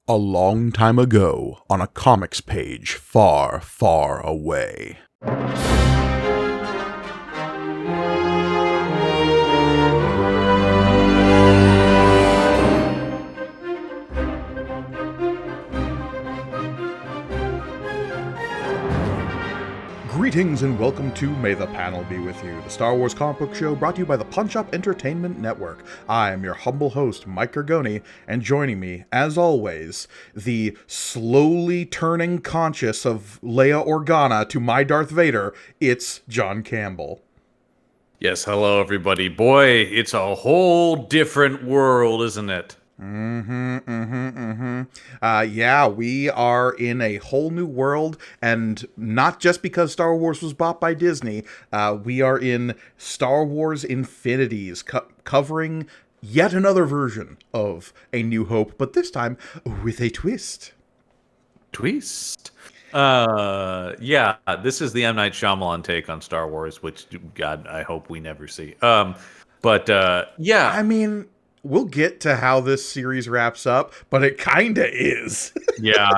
A long time ago, on a comics page far, far away. Greetings and welcome to May the Panel Be With You, the Star Wars comic book show brought to you by the Punch Up Entertainment Network. I am your humble host, Mike Gargoni, and joining me, as always, the slowly turning conscious of Leia Organa to my Darth Vader, it's John Campbell. Yes, hello everybody. Boy, it's a whole different world, isn't it? Yeah, we are in a whole new world, and not just because Star Wars was bought by Disney. We are in Star Wars Infinities, covering yet another version of A New Hope, but this time with a twist. Twist? Yeah, this is the M. Night Shyamalan take on Star Wars, which, God, I hope we never see. Yeah. I mean, we'll get to how this series wraps up, but it kinda is. Yeah.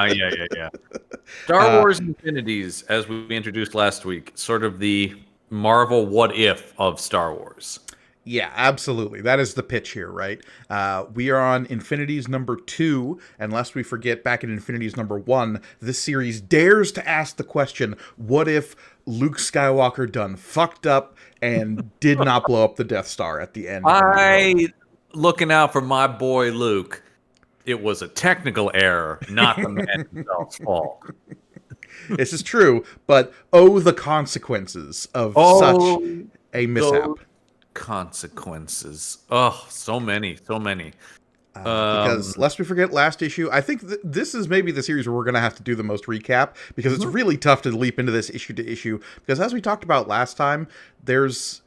Star Wars Infinities, as we introduced last week, sort of the Marvel what if of Star Wars. Yeah, absolutely. That is the pitch here, right? We are on Infinities number 2, and lest we forget, back in Infinities number 1, this series dares to ask the question, what if Luke Skywalker done fucked up and did not blow up the Death Star at the end? Looking out for my boy Luke. It was a technical error, not the man himself's fault. This is true, but the consequences of such a mishap. Consequences. Oh, so many. Because lest we forget, last issue, I think this is maybe the series where we're going to have to do the most recap, because it's really tough to leap into this issue to issue, because as we talked about last time, there's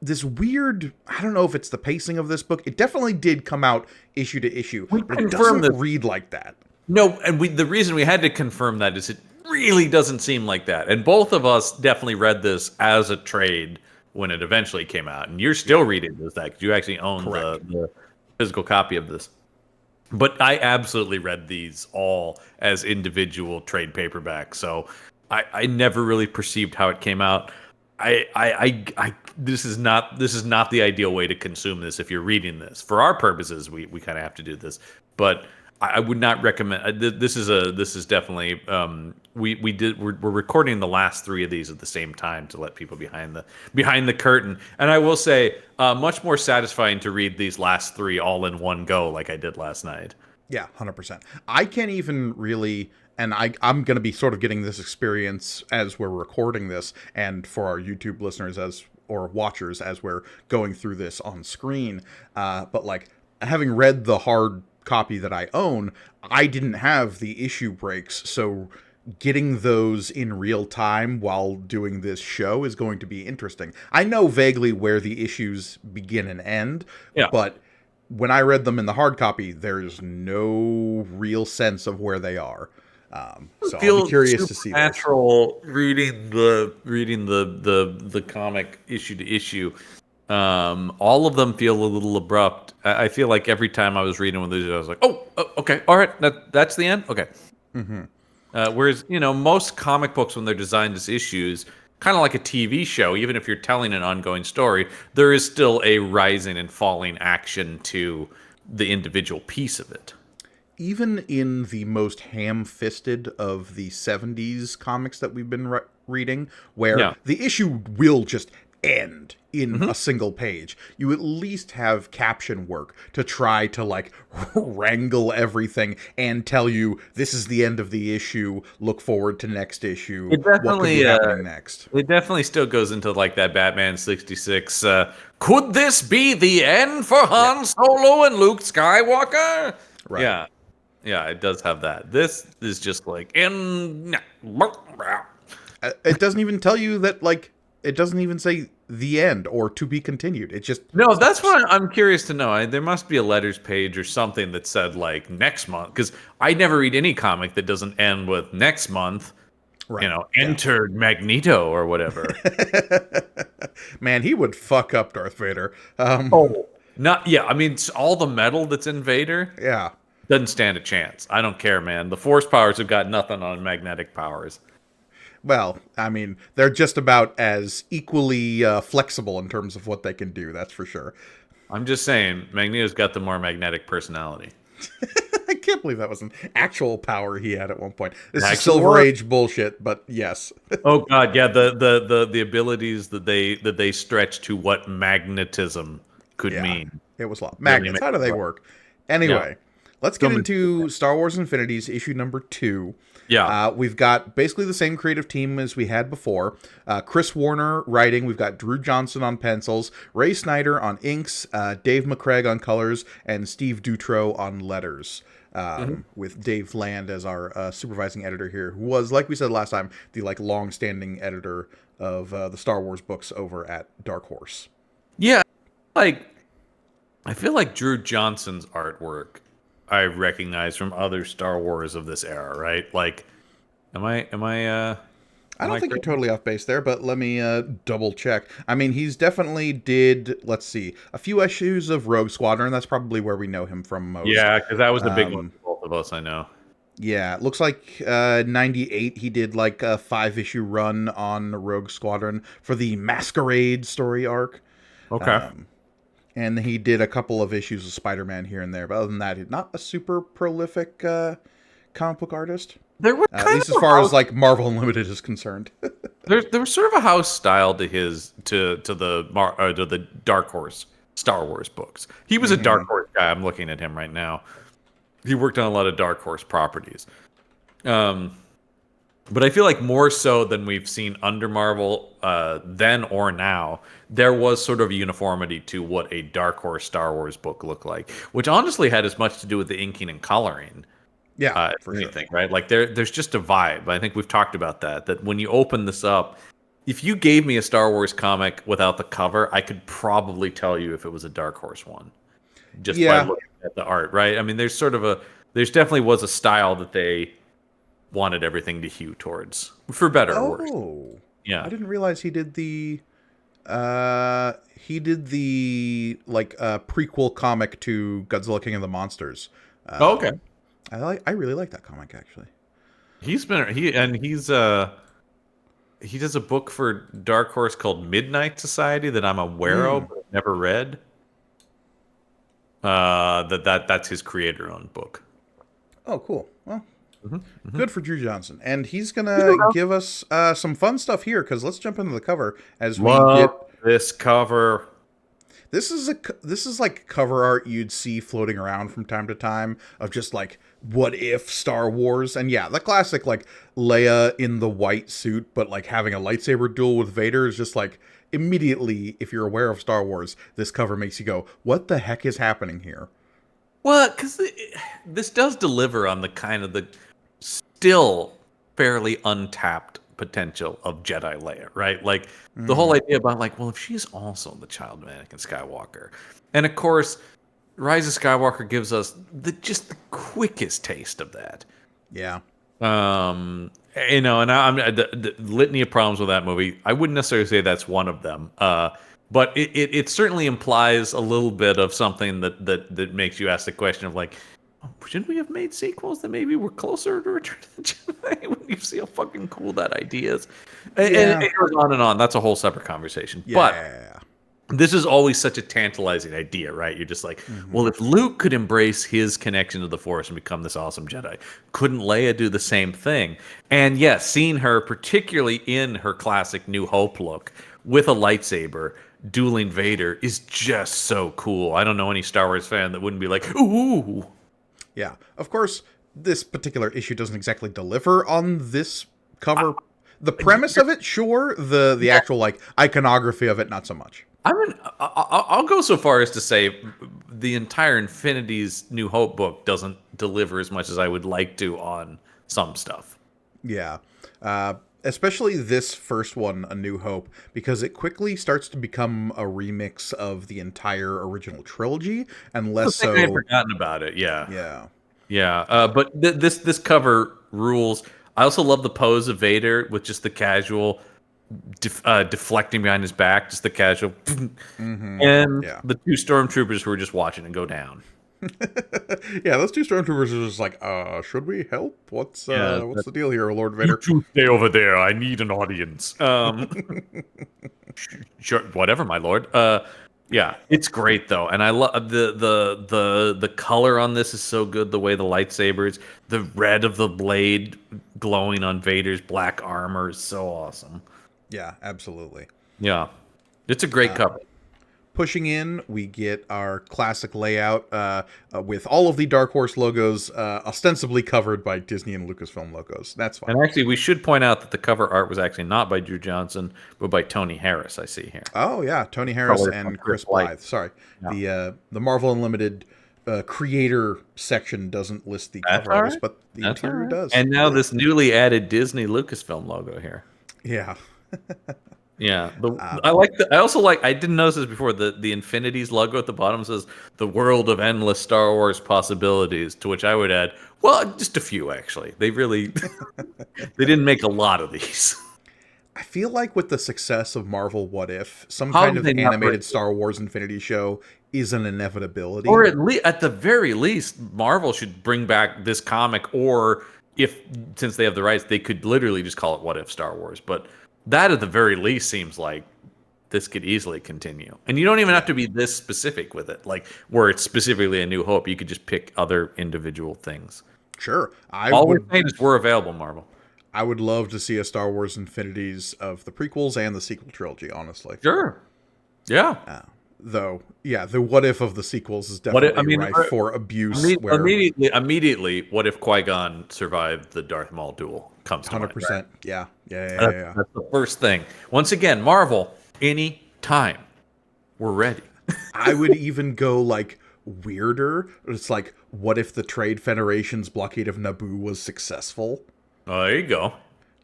this weird, I don't know if it's the pacing of this book. It definitely did come out issue to issue, but it doesn't read like that. No, and the reason we had to confirm that is it really doesn't seem like that. And both of us definitely read this as a trade when it eventually came out. And you're still reading this, because you actually own the physical copy of this. But I absolutely read these all as individual trade paperbacks. So I never really perceived how it came out. This is not the ideal way to consume this if you're reading this. For our purposes, we kind of have to do this, but I would not recommend. This is definitely we're recording the last 3 of these at the same time to let people behind the curtain. And I will say, much more satisfying to read these last 3 all in one go, like I did last night. Yeah, 100%. I can't even really. And I'm going to be sort of getting this experience as we're recording this, and for our YouTube listeners or watchers as we're going through this on screen. But like, having read the hard copy that I own, I didn't have the issue breaks, so getting those in real time while doing this show is going to be interesting. I know vaguely where the issues begin and end, but when I read them in the hard copy, there's no real sense of where they are. So I'll be curious to see natural reading the comic issue to issue. All of them feel a little abrupt. I feel like every time I was reading one of these, I was like, oh, okay, all right, that's the end. Okay. Whereas most comic books, when they're designed as issues, kind of like a TV show, even if you're telling an ongoing story, there is still a rising and falling action to the individual piece of it. Even in the most ham-fisted of the 70s comics that we've been reading, where the issue will just end in a single page, you at least have caption work to try to like wrangle everything and tell you this is the end of the issue, look forward to next issue, what could be happening next. It definitely still goes into like that Batman 66, could this be the end for Han Solo and Luke Skywalker? Right. Yeah, it does have that. This is just like, it doesn't even tell you that, like, it doesn't even say the end or to be continued. It just... No, that's what I'm curious to know. There must be a letters page or something that said, like, next month. Because I never read any comic that doesn't end with next month, entered Magneto or whatever. Man, he would fuck up Darth Vader. I mean, all the metal that's in Vader. Yeah. Doesn't stand a chance. I don't care, man. The force powers have got nothing on magnetic powers. Well, I mean, they're just about as equally flexible in terms of what they can do. That's for sure. I'm just saying, Magneto's got the more magnetic personality. I can't believe that was an actual power he had at one point. This is Actual Silver what? Age bullshit, but yes. Oh God, yeah, the abilities that they stretch to what magnetism could Yeah, mean. it was a lot. Really Magnets, makes how do they it work. work? Yeah. Anyway, let's So get into Star Wars Infinities, issue number 2. yeah. We've got basically the same creative team as we had before. Chris Warner writing. We've got Drew Johnson on pencils, Ray Snyder on inks, Dave McCraig on colors, and Steve Dutro on letters. With Dave Land as our supervising editor here, who was, like we said last time, the long-standing editor of the Star Wars books over at Dark Horse. Yeah. Like, I feel like Drew Johnson's artwork I recognize from other Star Wars of this era, right? Like, am I I don't think you're crazy? totally off base there, but let me double check. I mean, he's definitely did, let's see, a few issues of Rogue Squadron. That's probably where we know him from most. Yeah, because that was the big one for both of us, I know. Yeah, it looks like 98 he did like a 5-issue run on Rogue Squadron for the Masquerade story arc. Okay. And he did a couple of issues of Spider-Man here and there. But other than that, he's not a super prolific comic book artist. There was At kind least of as far as like Marvel Unlimited is concerned. there was sort of a house style to his to the Dark Horse Star Wars books. He was a Dark Horse guy. I'm looking at him right now. He worked on a lot of Dark Horse properties. But I feel like more so than we've seen under Marvel then or now, there was sort of a uniformity to what a Dark Horse Star Wars book looked like, which honestly had as much to do with the inking and coloring. Yeah, for Anything, sure. right? Like there's just a vibe. I think we've talked about that. That when you open this up, if you gave me a Star Wars comic without the cover, I could probably tell you if it was a Dark Horse one, just by looking at the art, right? I mean, there's definitely was a style that they wanted everything to hew towards, for better or worse. Oh, Yeah. I didn't realize he did the prequel comic to Godzilla King of the Monsters. Okay. I really like that comic actually. He does a book for Dark Horse called Midnight Society that I'm aware of, but never read. That's his creator-owned book. Oh, cool. Well, good for Drew Johnson, and he's gonna give us some fun stuff here. Because let's jump into the cover as we get this cover. This is like cover art you'd see floating around from time to time of just like what if Star Wars, and yeah, the classic like Leia in the white suit but like having a lightsaber duel with Vader is just like immediately, if you're aware of Star Wars, this cover makes you go, what the heck is happening here? Well, because this does deliver on the kind of the still fairly untapped potential of Jedi Leia, right? Like the whole idea about like, well, if she's also the child of Anakin Skywalker, and of course, Rise of Skywalker gives us just the quickest taste of that. Yeah. And I'm the litany of problems with that movie. I wouldn't necessarily say that's one of them. But it certainly implies a little bit of something that makes you ask the question of like, oh, shouldn't we have made sequels that maybe were closer to Return of the Jedi? When you see how fucking cool that idea is, and it goes on and on. That's a whole separate conversation. Yeah. But this is always such a tantalizing idea, right? You're just like, well, if Luke could embrace his connection to the Force and become this awesome Jedi, couldn't Leia do the same thing? And yes, seeing her, particularly in her classic New Hope look, with a lightsaber, dueling Vader, is just so cool. I don't know any Star Wars fan that wouldn't be like, ooh. Yeah. Of course, this particular issue doesn't exactly deliver on this cover. The premise of it, sure. The actual like iconography of it, not so much. I'll go so far as to say the entire Infinities New Hope book doesn't deliver as much as I would like to on some stuff. Yeah. Especially this first one, A New Hope, because it quickly starts to become a remix of the entire original trilogy, and less so. I've forgotten about it. Yeah. But this cover rules. I also love the pose of Vader with just the casual deflecting behind his back, just the casual, and the two stormtroopers who are just watching it go down. Yeah, those two stormtroopers are just like, should we help? What's Yeah, the deal here, Lord you Vader? two stay over there. I need an audience. Sure, whatever, my lord. Yeah, it's great though, and I love the color on this is so good. The way the lightsabers, the red of the blade glowing on Vader's black armor is so awesome. Yeah, absolutely. Yeah, it's a great cover. Pushing in, we get our classic layout with all of the Dark Horse logos ostensibly covered by Disney and Lucasfilm logos. That's fine. And actually, we should point out that the cover art was actually not by Drew Johnson, but by Tony Harris. I see here. Oh yeah, Tony Harris Color from and Chris Chris Blythe. Sorry, Yeah. the Marvel Unlimited creator section doesn't list the That's cover all artist, right. but the That's all interior right. does. And now this newly added Disney Lucasfilm logo here. Yeah. Yeah, I like. I also like. I didn't notice this before. The Infinities logo at the bottom says "The world of endless Star Wars possibilities." To which I would add, well, just a few actually. They really they didn't make a lot of these. I feel like with the success of Marvel What If, some How kind did of they not animated break- Star Wars Infinity show is an inevitability. Or at the very least, Marvel should bring back this comic. Or if since they have the rights, they could literally just call it "What If Star Wars." But that at the very least seems like this could easily continue. And you don't even have to be this specific with it, like where it's specifically A New Hope. You could just pick other individual things. Sure. All we're saying is we're available, Marvel. I would love to see a Star Wars Infinities of the prequels and the sequel trilogy, honestly. Sure. Yeah. Though, yeah, the what if of the sequels is definitely rife for abuse. Immediately, what if Qui-Gon survived the Darth Maul duel? Comes to 100%. mind, right? Yeah. That's the first thing. Once again, Marvel, any time we're ready. I would even go like weirder. It's like, what if the Trade Federation's blockade of Naboo was successful? Oh, there you go.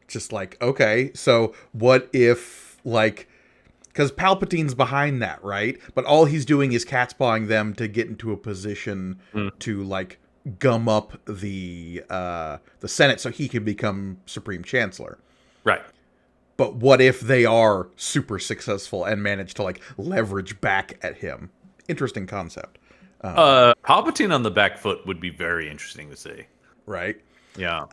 Just like, okay, so what if, like, because Palpatine's behind that, right? But all he's doing is catspawing them to get into a position to, like, gum up the Senate so he can become Supreme Chancellor. Right. But what if they are super successful and manage to, like, leverage back at him? Interesting concept. Palpatine on the back foot would be very interesting to see. Right? Yeah.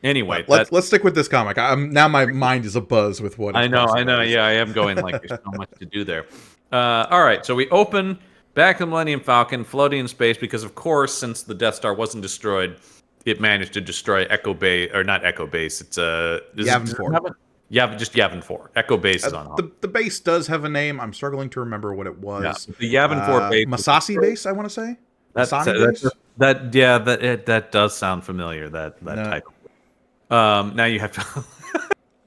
Anyway, let's stick with this comic. Now my mind is abuzz with what. I know. Yeah, I am going like there's so much to do there. All right, so we open back the Millennium Falcon, floating in space because, of course, since the Death Star wasn't destroyed, it managed to destroy Echo Base, or not Echo Base. It's Yavin 4. Just Yavin 4. Echo Base is on. The base does have a name. I'm struggling to remember what it was. Yeah, the Yavin 4 base, Masasi base, I want to say. That does sound familiar. That type. Now you have to.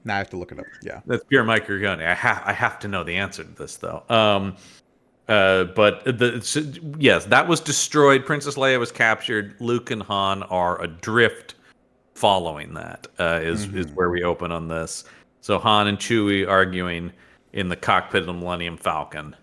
Now I have to look it up. Yeah, that's pure microgoni. I have to know the answer to this though. But yes, that was destroyed. Princess Leia was captured. Luke and Han are adrift. Following that is where we open on this. So Han and Chewie arguing in the cockpit of the Millennium Falcon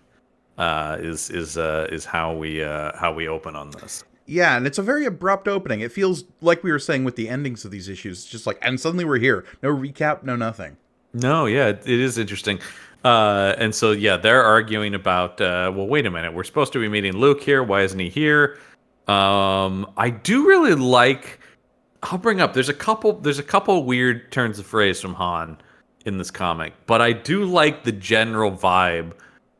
is how we open on this. Yeah, and it's a very abrupt opening. It feels like we were saying with the endings of these issues, just like, and suddenly we're here. No recap, no nothing. No, yeah, it is interesting. And so, yeah, they're arguing about, well, wait a minute. We're supposed to be meeting Luke here. Why isn't he here? I do really like, I'll bring up, there's a couple weird turns of phrase from Han in this comic, but I do like the general vibe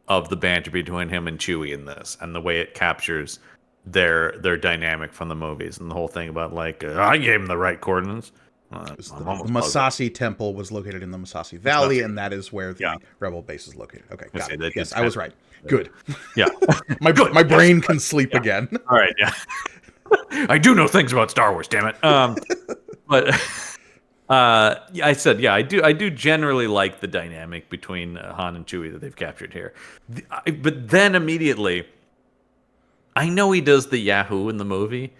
of the banter between him and Chewie in this and the way it captures their dynamic from the movies and the whole thing about like I gave him the right coordinates. The Masasi Temple was located in the Masasi Valley, and that is where the Rebel base is located. Okay, got it. Yes, I was right. Good. Yeah, my brain can sleep again. All right, yeah. I do know things about Star Wars. Damn it. But I said, yeah, I do generally like the dynamic between Han and Chewie that they've captured here, but then immediately. I know he does the Yahoo in the movie.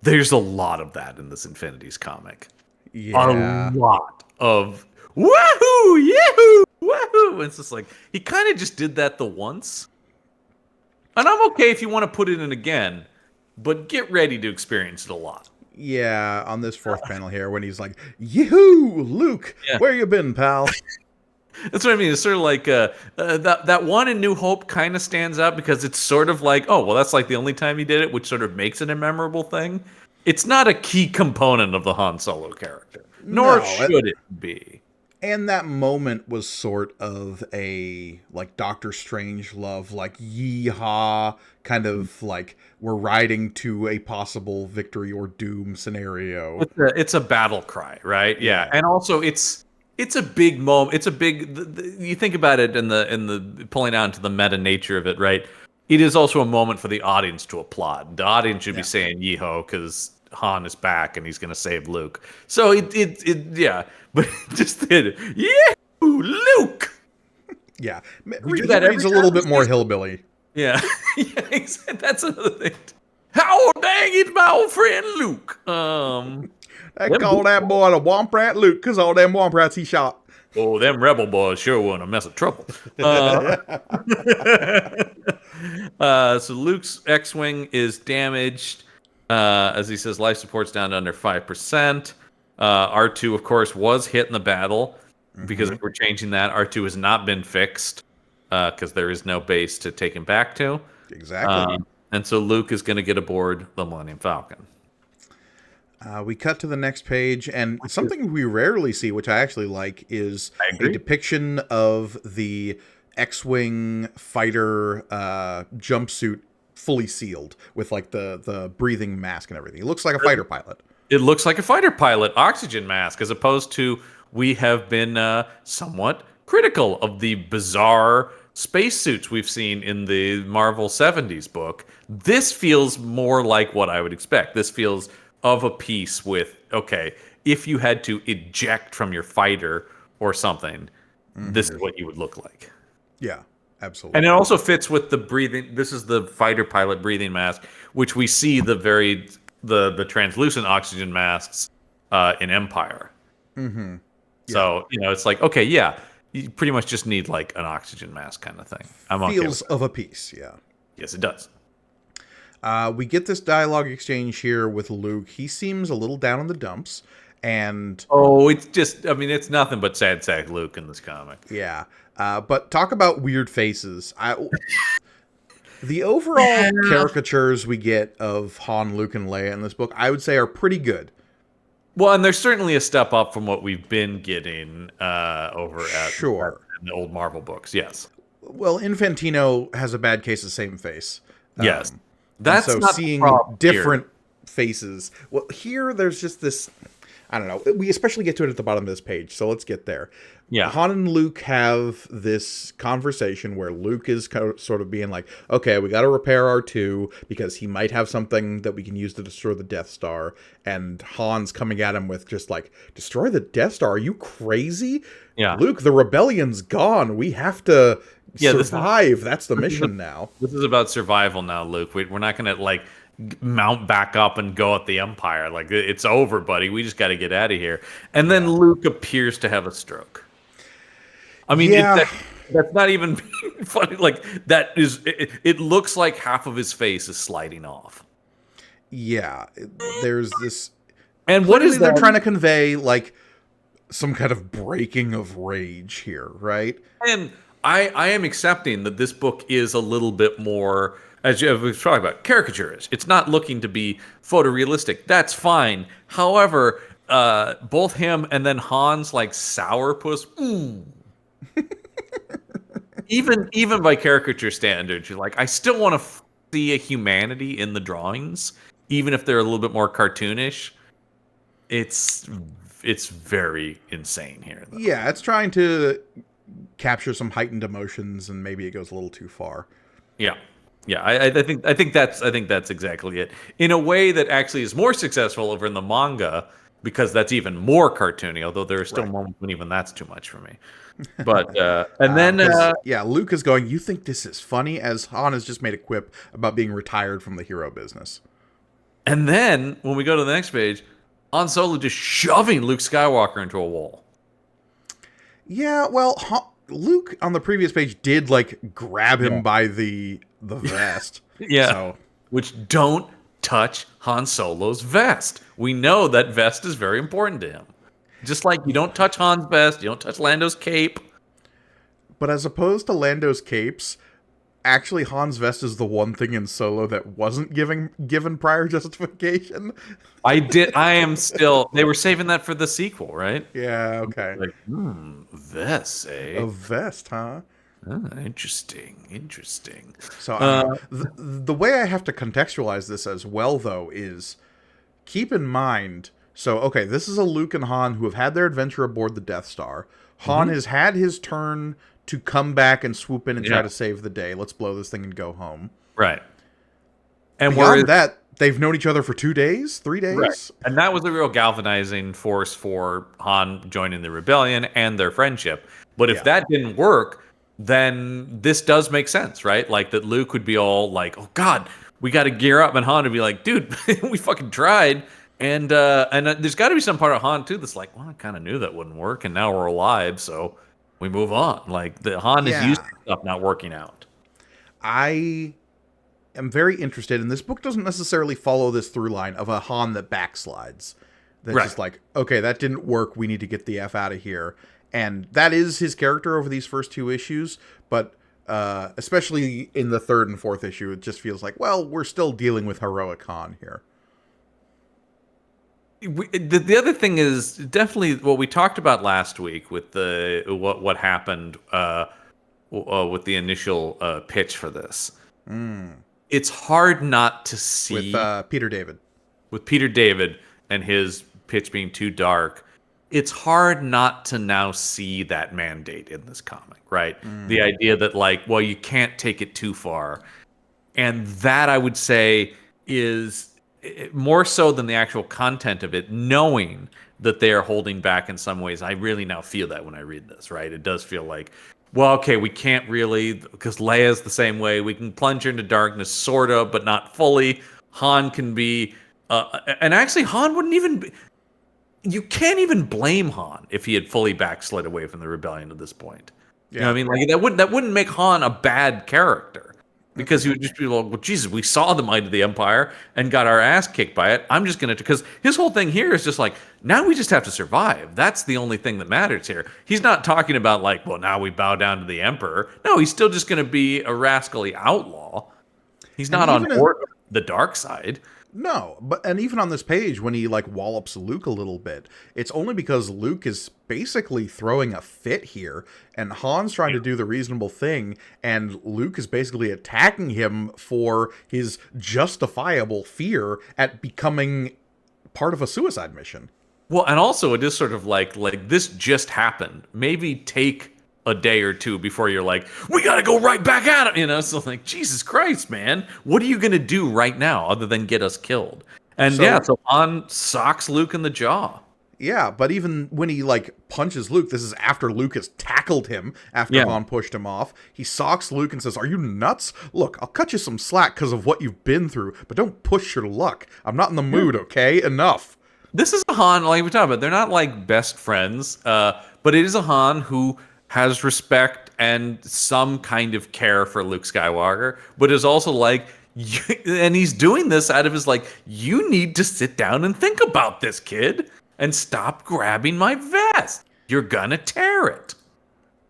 There's a lot of that in this Infinities comic. Yeah. A lot of wahoo, yahoo, wahoo. It's just like, he kind of just did that the once. And I'm okay if you want to put it in again, but get ready to experience it a lot. Yeah, on this fourth panel here, when he's like, "Yoo-hoo, Luke, where you been, pal?" That's what I mean. It's sort of like that one in New Hope kind of stands out because it's sort of like, oh, well, that's like the only time he did it, which sort of makes it a memorable thing. It's not a key component of the Han Solo character, nor No, should it be. and that moment was sort of a like Doctor Strange love, like yeehaw, kind of like we're riding to a possible victory or doom scenario. It's a battle cry, right? Yeah, Yeah. and also it's a big moment. It's a big. You think about it in the pulling out into the meta nature of it, right? It is also a moment for the audience to applaud. The audience should be saying "Yeeho" because Han is back and he's going to save Luke. So yeah, but it just did. Yeah, Luke. Yeah, We do he that every reads a time little we bit more see- hillbilly. Yeah, yeah, exactly. That's another thing. How dang it, my old friend Luke. I Them call that boy the Womp Rat Luke because all them Womp Rats he shot. Oh, them rebel boys sure want a mess of trouble. So Luke's X-wing is damaged. As he says, life support's down to under 5%. R2, of course, was hit in the battle. Because if we're changing that, R2 has not been fixed because there is no base to take him back to. Exactly. And so Luke is going to get aboard the Millennium Falcon. We cut to the next page, and something we rarely see, which I actually like, is a depiction of the X-wing fighter jumpsuit fully sealed with like the breathing mask and everything. It looks like a fighter pilot. It looks like a fighter pilot oxygen mask, as opposed to we have been somewhat critical of the bizarre spacesuits we've seen in the Marvel 70s book. This feels more like what I would expect. This feels of a piece with, okay, if you had to eject from your fighter or something, this is what you would look like. Yeah, absolutely. And it also fits with the breathing. This is the fighter pilot breathing mask, which we see the translucent oxygen masks in Empire. Mm-hmm. Yeah. So, it's like, okay, yeah, you pretty much just need like an oxygen mask kind of thing. I'm okay Feels with that. of a piece, yeah. Yes, it does. We get this dialogue exchange here with Luke. He seems a little down in the dumps, and It's just, it's nothing but sad sack Luke in this comic. yeah. But talk about weird faces. The overall caricatures we get of Han, Luke, and Leia in this book, I would say, are pretty good. Well, and there's certainly a step up from what we've been getting over at in the old Marvel books. Yes. Well, Infantino has a bad case of same face. Yes. That's so not seeing the problem different faces. Well, here there's just this. I don't know. We especially get to it at the bottom of this page, so let's get there. Yeah. Han and Luke have this conversation where Luke is sort of being like, okay, we got to repair R2 because he might have something that we can use to destroy the Death Star. And Han's coming at him with just like, destroy the Death Star? Are you crazy? Yeah. Luke, the rebellion's gone. We have to survive. That's the mission now. This is about survival now, Luke. We're not going to like mount back up and go at the Empire. Like, it's over, buddy. We just got to get out of here. And then Luke appears to have a stroke. I mean, that's not even funny. Like, that is, it looks like half of his face is sliding off. Yeah, there's this. And what is that? They're trying to convey like some kind of breaking of rage here, right? And I am accepting that this book is a little bit more, as we've talked about, caricatures. It's not looking to be photorealistic. That's fine. However, both him and then Han's like sourpuss. Even by caricature standards, you're like, I still want to see a humanity in the drawings, even if they're a little bit more cartoonish. It's very insane here, though. Yeah, it's trying to capture some heightened emotions, and maybe it goes a little too far. Yeah. I think that's exactly it. In a way that actually is more successful over in the manga, because that's even more cartoony. Although there are still moments when even that's too much for me. But and then Luke is going, you think this is funny? As Han has just made a quip about being retired from the hero business. And then when we go to the next page, Han Solo just shoving Luke Skywalker into a wall. Yeah, well, Luke on the previous page did like grab him by the vest. Yeah. So. Which don't touch Han Solo's vest. We know that vest is very important to him. Just like you don't touch Han's vest, you don't touch Lando's cape. But as opposed to Lando's capes, actually Han's vest is the one thing in Solo that wasn't given prior justification. I am still. They were saving that for the sequel, right? Yeah, okay. Like, this, eh? A vest, huh? Interesting. So I don't know. The way I have to contextualize this as well, though, is keep in mind. So, okay, this is a Luke and Han who have had their adventure aboard the Death Star. Han has had his turn to come back and swoop in and try to save the day. Let's blow this thing and go home. Right. And beyond that, they've known each other for 2 days, 3 days. Right. And that was a real galvanizing force for Han joining the rebellion and their friendship. But if that didn't work, then this does make sense, right? Like that Luke would be all like, oh God, we got to gear up. And Han would be like, dude, we fucking tried. And there's got to be some part of Han, too, that's like, well, I kind of knew that wouldn't work. And now we're alive, so we move on. Like, the Han is used to stuff not working out. I am very interested, and this book doesn't necessarily follow this through line of a Han that backslides. That's just like, okay, that didn't work. We need to get the F out of here. And that is his character over these first 2 issues, but especially in the 3rd and 4th issue, it just feels like, well, we're still dealing with heroic Han here. The other thing is definitely what we talked about last week with the what happened with the initial pitch for this. It's hard not to see with Peter David. With Peter David and his pitch being too dark, it's hard not to now see that mandate in this comic, right? The idea that like, well, you can't take it too far, and that I would say is more so than the actual content of it, knowing that they are holding back in some ways. I really now feel that when I read this, right? It does feel like, well, okay, we can't really, because Leia's the same way. We can plunge her into darkness, sort of, but not fully. Han can be, and actually Han wouldn't even be, you can't even blame Han if he had fully backslid away from the rebellion at this point. Yeah. You know what I mean? Like that wouldn't make Han a bad character. Because he would just be like, well, Jesus, we saw the might of the Empire and got our ass kicked by it. I'm just going to, because his whole thing here is just like, now we just have to survive. That's the only thing that matters here. He's not talking about like, well, now we bow down to the Emperor. No, he's still just going to be a rascally outlaw. He's not on the dark side. No, and even on this page, when he like wallops Luke a little bit, it's only because Luke is basically throwing a fit here, and Han's trying to do the reasonable thing, and Luke is basically attacking him for his justifiable fear at becoming part of a suicide mission. Well, and also it is sort of like this just happened. Maybe take a day or two before you're like, we gotta go right back at him, you know? So like, Jesus Christ, man, what are you gonna do right now other than get us killed? And so Han socks Luke in the jaw. Yeah, but even when he like punches Luke, this is after Luke has tackled him after Han pushed him off. He socks Luke and says, are you nuts? Look, I'll cut you some slack because of what you've been through, but don't push your luck. I'm not in the mood, okay? Enough. This is a Han, like we talked about, they're not like best friends, but it is a Han who has respect and some kind of care for Luke Skywalker, but is also like, and he's doing this out of his like, you need to sit down and think about this, kid, and stop grabbing my vest. You're gonna tear it.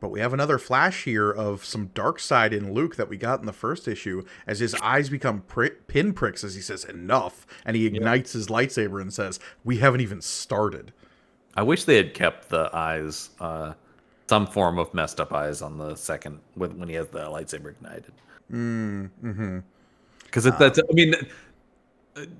But we have another flash here of some dark side in Luke that we got in the first issue, as his eyes become pinpricks as he says, enough, and he ignites his lightsaber and says, we haven't even started. I wish they had kept the eyes, some form of messed up eyes on the second when he has the lightsaber ignited. Because that's, I mean,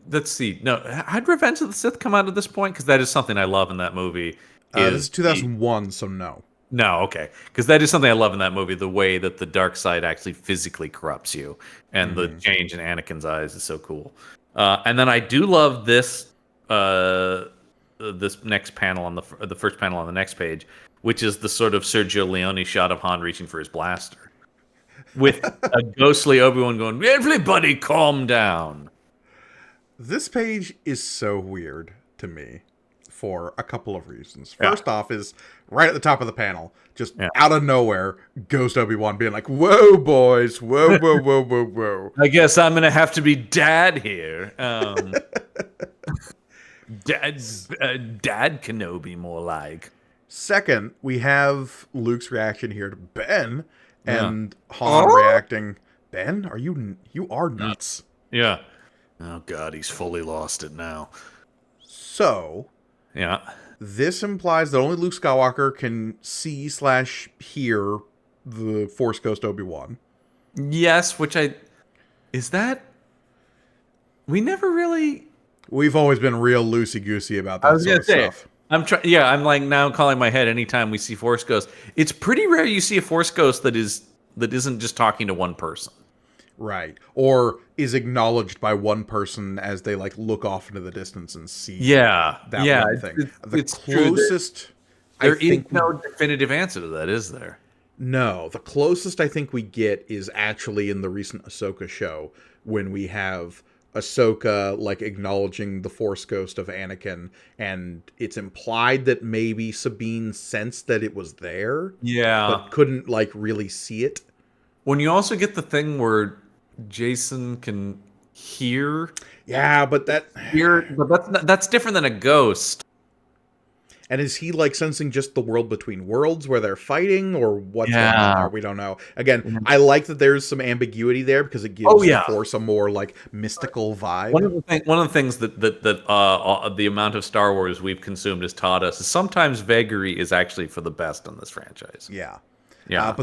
let's see. No, had Revenge of the Sith come out at this point? Because that is something I love in that movie. This is 2001, so no. No, okay. Because that is something I love in that movie, the way that the dark side actually physically corrupts you. And the change in Anakin's eyes is so cool. And then I do love this this next panel on the first panel on the next page, which is the sort of Sergio Leone shot of Han reaching for his blaster. With a ghostly Obi-Wan going, everybody calm down. This page is so weird to me for a couple of reasons. First off is right at the top of the panel, just out of nowhere, Ghost Obi-Wan being like, whoa, boys, whoa, whoa, whoa, whoa, whoa. I guess I'm going to have to be dad here. Dad Kenobi, more like. Second, we have Luke's reaction here to Ben, Yeah. and Han Oh. reacting. Ben, you are nuts. Yeah. Oh God, he's fully lost it now. So Yeah. this implies that only Luke Skywalker can see/hear the Force Ghost Obi-Wan. Yes, which is that we never really. We've always been real loosey-goosey about I that was sort gonna of say stuff. I'm trying. Yeah, I'm like now calling my head anytime we see Force Ghost. It's pretty rare you see a Force Ghost that isn't just talking to one person. Right. Or is acknowledged by one person as they like look off into the distance and see Yeah, that yeah, one thing. The it's true. closest I There is think we no definitive answer to that, is there? no, the closest I think we get is actually in the recent Ahsoka show when we have Ahsoka like acknowledging the Force ghost of Anakin, and it's implied that maybe Sabine sensed that it was there, Yeah. but couldn't like really see it. When you also get the thing where Jason can hear, Yeah, but but that's different than a ghost. and is he like sensing just the world between worlds where they're fighting, or what's going on Yeah. there? We don't know. Again, I like that there's some ambiguity there because it gives Oh the yeah. Force a more like mystical vibe. One of the things that the amount of Star Wars we've consumed has taught us is sometimes vagary is actually for the best in this franchise. Yeah. Yeah.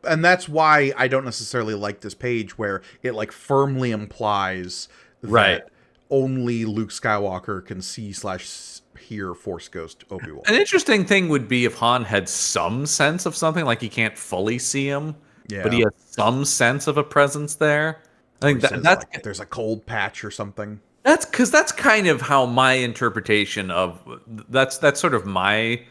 And that's why I don't necessarily like this page where it like firmly implies that Right. only Luke Skywalker can see/hear Force Ghost Obi-Wan. An interesting thing would be if Han had some sense of something, like he can't fully see him, but he Yeah. has some sense of a presence there. I think He says that's like there's a cold patch or something. that's kind of how my interpretation of that's sort of my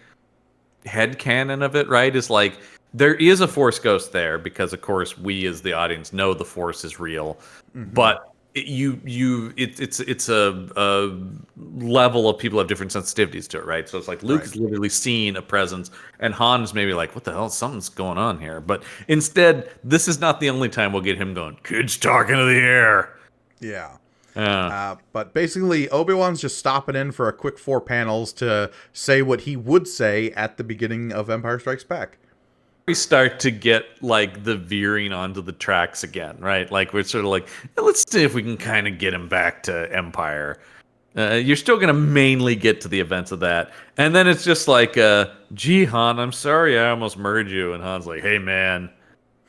headcanon of it, right? Is like there is a Force ghost there because of course we as the audience know the Force is real, but it's a level of people have different sensitivities to it, right? So it's like Luke Right. is literally seeing a presence, and Han is maybe like, "What the hell? Something's going on here." But instead, this is not the only time we'll get him going. Kids talking to the air. Yeah. Uh, But basically, Obi-Wan's just stopping in for a quick 4 panels to say what he would say at the beginning of Empire Strikes Back. we start to get like the veering onto the tracks again, right? Like we're sort of like, let's see if we can kind of get him back to Empire. You're still going to mainly get to the events of that. And then it's just like, gee, Han, I'm sorry I almost murdered you. And Han's like, hey, man,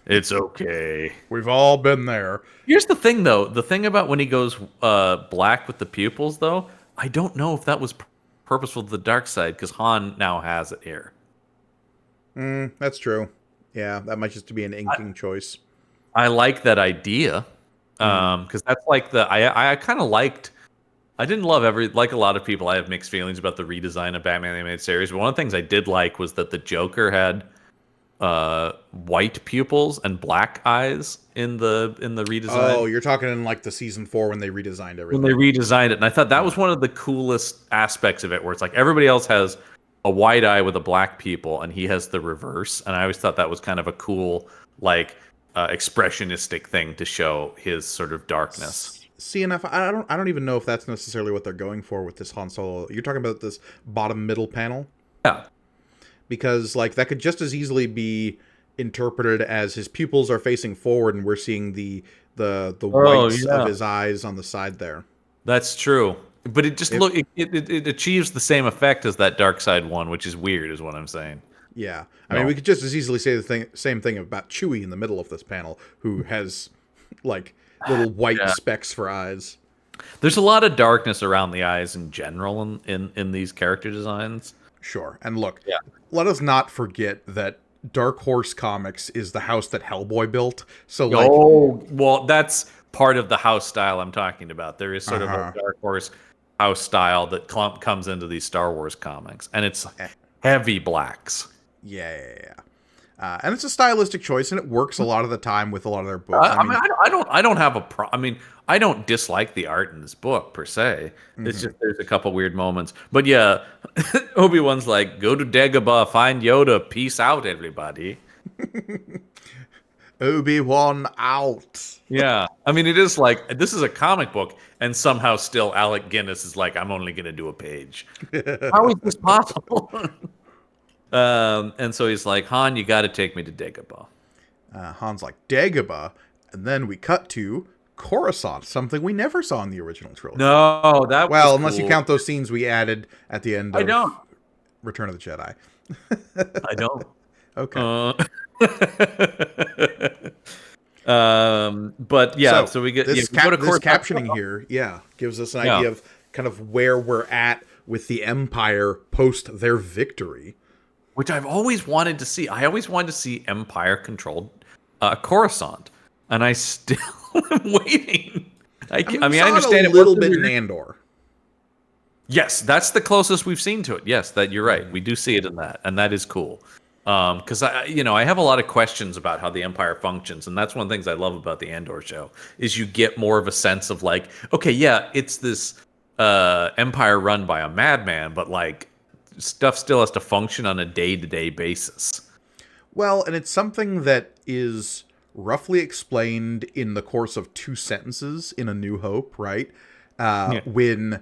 it's okay. We've all been there. Here's the thing, though. The thing about when he goes black with the pupils, though, I don't know if that was purposeful to the dark side because Han now has it here. That's true. Yeah, that might just be an inking choice. I like that idea because that's like I kind of liked. I didn't love like a lot of people. I have mixed feelings about the redesign of Batman the Animated Series. But one of the things I did like was that the Joker had white pupils and black eyes in the redesign. Oh, you're talking in like the season 4 when they redesigned everything. When they redesigned it, and I thought that was one of the coolest aspects of it, where it's like everybody else has a white eye with a black pupil, and he has the reverse. And I always thought that was kind of a cool, like, expressionistic thing to show his sort of darkness. See, and I don't even know if that's necessarily what they're going for with this Han Solo. You're talking about this bottom middle panel? Yeah. Because like that could just as easily be interpreted as his pupils are facing forward and we're seeing the whites of his eyes on the side there. That's true. But it just it achieves the same effect as that dark side one, which is weird, is what I'm saying. Yeah. I mean, we could just as easily say the same thing about Chewie in the middle of this panel, who has like little white specks for eyes. There's a lot of darkness around the eyes in general in these character designs. Sure. And look, let us not forget that Dark Horse Comics is the house that Hellboy built. So like, well, that's part of the house style I'm talking about. There is sort of a Dark Horse house style that comes into these Star Wars comics, and it's heavy blacks. Yeah. And it's a stylistic choice, and it works a lot of the time with a lot of their books. I don't have a problem. I mean, I don't dislike the art in this book per se. It's just there's a couple weird moments. But yeah, Obi-Wan's like, go to Dagobah, find Yoda, peace out, everybody. Obi-Wan out. Yeah, I mean, it is like this is a comic book, and somehow still Alec Guinness is like, I'm only going to do a page. How is this possible? And so he's like, Han, you got to take me to Dagobah. Han's like, Dagobah, and then we cut to Coruscant, something we never saw in the original trilogy. No, that was Well, cool. unless you count those scenes we added at the end I of don't. Return of the Jedi. I don't. Okay. But yeah, so we get this, we go to this Coruscant. captioning here, gives us an Yeah. idea of kind of where we're at with the Empire post their victory. Which I've always wanted to see. I always wanted to see Empire-controlled Coruscant, and I still am waiting. I mean, I understand a little bit in Andor. Yes, that's the closest we've seen to it. Yes, that you're right. We do see it in that, and that is cool. Because I have a lot of questions about how the Empire functions, and that's one of the things I love about the Andor show is you get more of a sense of like, okay, yeah, it's this Empire run by a madman, but like stuff still has to function on a day-to-day basis. Well, and it's something that is roughly explained in the course of 2 sentences in A New Hope, right? When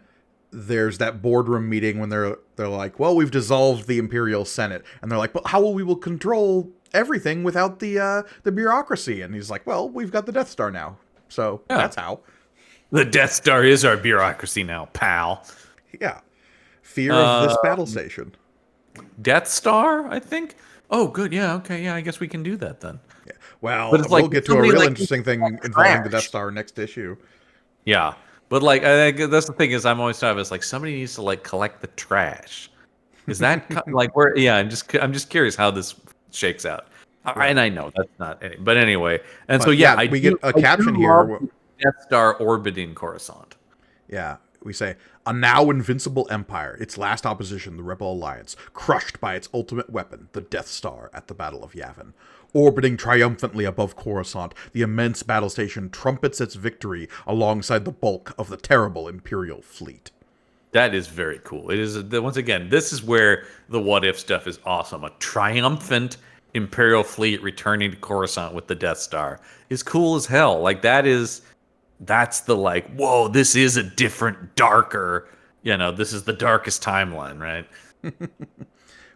there's that boardroom meeting when they're like, well, we've dissolved the Imperial Senate, and they're like, but how will we control everything without the bureaucracy? And he's like, well, we've got the Death Star now, so that's how. The Death Star is our bureaucracy now, pal. Yeah, fear of this battle station. Death Star, I think. Oh, good. Yeah. Okay. Yeah. I guess we can do that then. Yeah. Well, but it's we'll like, get to a real interesting thing involving the Death Star next issue. Yeah. But like, I think that's the thing is I'm always talking about like somebody needs to like collect the trash. Is that like where? Yeah, I'm just curious how this shakes out. Right. And I know that's not any, but anyway. And so we get a caption here. Death Star orbiting Coruscant. Yeah, we say a now invincible empire, its last opposition, the Rebel Alliance, crushed by its ultimate weapon, the Death Star, at the Battle of Yavin. Orbiting triumphantly above Coruscant, the immense battle station trumpets its victory alongside the bulk of the terrible Imperial fleet. That is very cool. It is, once again, this is where the what if stuff is awesome. A triumphant Imperial fleet returning to Coruscant with the Death Star is cool as hell. Like that's the like, whoa, this is a different, darker, this is the darkest timeline, right?